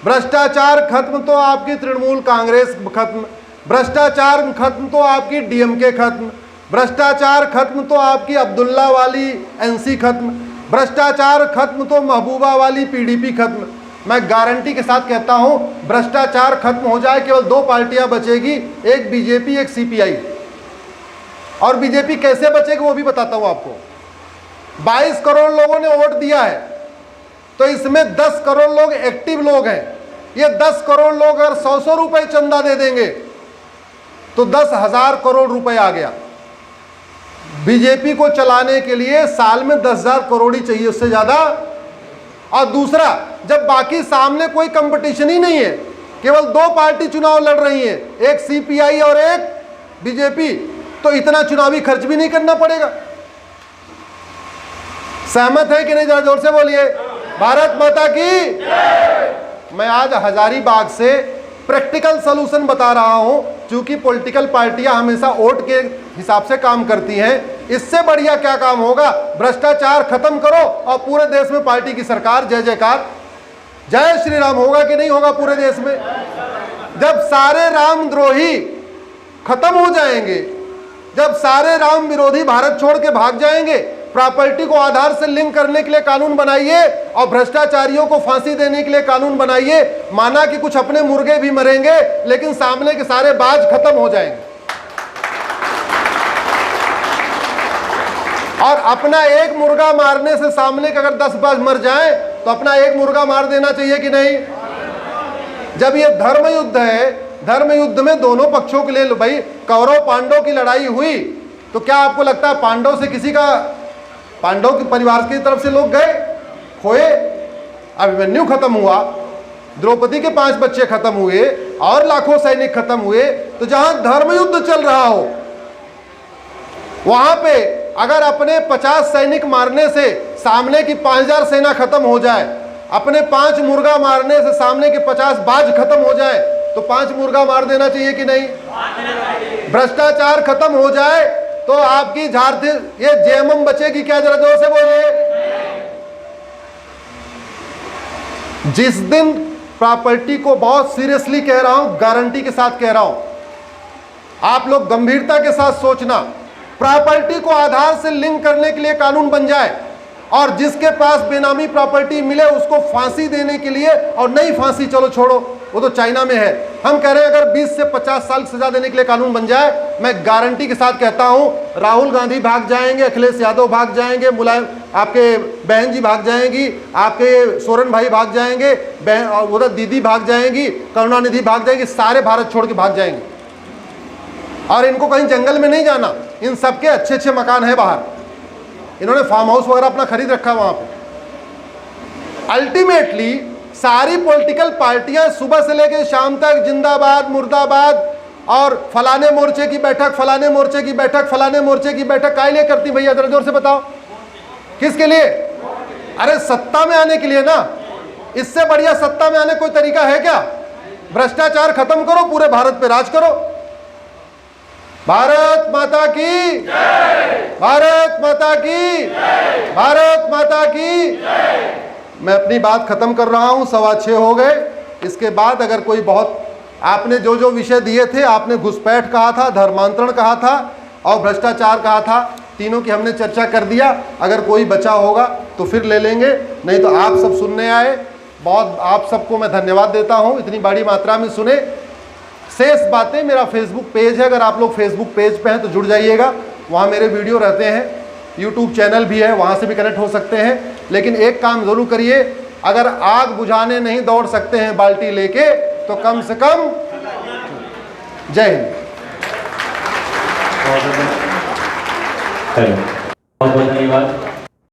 भ्रष्टाचार खत्म तो आपकी तृणमूल कांग्रेस खत्म, भ्रष्टाचार खत्म तो आपकी DMK खत्म, भ्रष्टाचार खत्म तो आपकी अब्दुल्ला वाली NC खत्म, भ्रष्टाचार खत्म तो महबूबा वाली PDP खत्म। मैं गारंटी के साथ कहता हूं, भ्रष्टाचार खत्म हो जाए, केवल 2 पार्टियां बचेगी, एक BJP, एक CPI। और BJP कैसे बचेगी वो भी बताता हूं आपको। 22 करोड़ लोगों ने वोट दिया है, तो इसमें 10 करोड़ लोग एक्टिव लोग हैं। ये 10 करोड़ लोग अगर 100-100 रुपए चंदा दे देंगे तो 10,000 करोड़ रुपए आ गया। बीजेपी को चलाने के लिए साल में 10,000 करोड़ ही चाहिए, उससे ज्यादा। और दूसरा, जब बाकी सामने कोई कंपटीशन ही नहीं है, केवल 2 पार्टी चुनाव लड़ रही है, एक CPI और एक BJP, तो इतना चुनावी खर्च भी नहीं करना पड़ेगा। सहमत है कि नहीं? जरा जोर से बोलिए, भारत माता की। मैं आज हजारीबाग से प्रैक्टिकल सॉल्यूशन बता रहा हूं, क्योंकि पॉलिटिकल पार्टियां हमेशा वोट के हिसाब से काम करती हैं। इससे बढ़िया क्या काम होगा? भ्रष्टाचार खत्म करो और पूरे देश में पार्टी की सरकार। जय जयकार, जय श्री राम होगा कि नहीं होगा पूरे देश में? जब सारे रामद्रोही खत्म हो जाएंगे, जब सारे राम विरोधी भारत छोड़ के भाग जाएंगे, प्रॉपर्टी को आधार से लिंक करने के लिए कानून बनाइए और भ्रष्टाचारियों को फांसी देने के लिए कानून बनाइए। माना कि कुछ अपने मुर्गे भी मरेंगे, लेकिन सामने के सारे बाज खत्म हो जाएंगे। और अपना एक मुर्गा मारने से सामने के अगर 10 बाज मर जाएं, तो अपना एक मुर्गा मार देना चाहिए कि नहीं? जब ये धर्म युद्ध है, धर्म युद्ध में दोनों पक्षों के लिए, भाई कौरव पांडव की लड़ाई हुई, तो क्या आपको लगता है पांडव से किसी का, पांडव के परिवार की तरफ से लोग गए खोए? अभिमन्यु खत्म हुआ, द्रौपदी के 5 बच्चे खत्म हुए और लाखों सैनिक खत्म हुए। तो जहां धर्म युद्ध चल रहा हो, वहां पे अगर अपने 50 सैनिक मारने से सामने की 5000 सेना खत्म हो जाए, अपने 5 मुर्गा मारने से सामने के 50 बाज खत्म हो जाए, तो 5 मुर्गा मार देना चाहिए कि नहीं? भ्रष्टाचार खत्म हो जाए तो आपकी झारखंड ये जेएमएम बचेगी क्या? जरा जोर से बोलिए। जिस दिन प्रॉपर्टी को, बहुत सीरियसली कह रहा हूं, गारंटी के साथ कह रहा हूं, आप लोग गंभीरता के साथ सोचना, प्रॉपर्टी को आधार से लिंक करने के लिए कानून बन जाए और जिसके पास बेनामी प्रॉपर्टी मिले उसको फांसी देने के लिए, और नहीं फांसी चलो छोड़ो, वो तो चाइना में है, हम कह रहे हैं अगर 20 से 50 साल की सजा देने के लिए कानून बन जाए, मैं गारंटी के साथ कहता हूं राहुल गांधी भाग जाएंगे, अखिलेश यादव भाग जाएंगे, मुलायम, आपके बहन जी भाग जाएंगी, आपके सोरेन भाई भाग जाएंगे, उधर दीदी भाग जाएंगी, करुणानिधि भाग जाएंगी, सारे भारत छोड़ के भाग जाएंगे। और इनको कहीं जंगल में नहीं जाना, इन सबके अच्छे अच्छे मकान है बाहर, इन्होंने फार्म हाउस वगैरह अपना खरीद रखा है वहां पे। अल्टीमेटली सारी पॉलिटिकल पार्टियां सुबह से लेकर शाम तक जिंदाबाद मुर्दाबाद और फलाने मोर्चे की बैठक, फलाने मोर्चे की बैठक, फलाने मोर्चे की बैठक काहे लिए करती भैया? जरा जोर से बताओ, किसके लिए? अरे सत्ता में आने के लिए ना। इससे बढ़िया सत्ता में आने कोई तरीका है क्या? भ्रष्टाचार खत्म करो, पूरे भारत पे राज करो। भारत माता की जय, भारत माता की जय, भारत माता की जय। मैं अपनी बात खत्म कर रहा हूं, 6:15 हो गए। इसके बाद अगर कोई बहुत, आपने जो जो विषय दिए थे, आपने घुसपैठ कहा था, धर्मांतरण कहा था और भ्रष्टाचार कहा था, तीनों की हमने चर्चा कर दिया। अगर कोई बचा होगा तो फिर ले लेंगे, नहीं तो आप सब सुनने आए, बहुत आप सबको मैं धन्यवाद देता हूं, इतनी बड़ी मात्रा में सुने। शेष बातें, मेरा फेसबुक पेज है, अगर आप लोग फेसबुक पेज पे हैं तो जुड़ जाइएगा, वहाँ मेरे वीडियो रहते हैं। यूट्यूब चैनल भी है, वहाँ से भी कनेक्ट हो सकते हैं। लेकिन एक काम ज़रूर करिए, अगर आग बुझाने नहीं दौड़ सकते हैं बाल्टी लेके, तो कम से कम जय हिंद। बहुत बहुत धन्यवाद।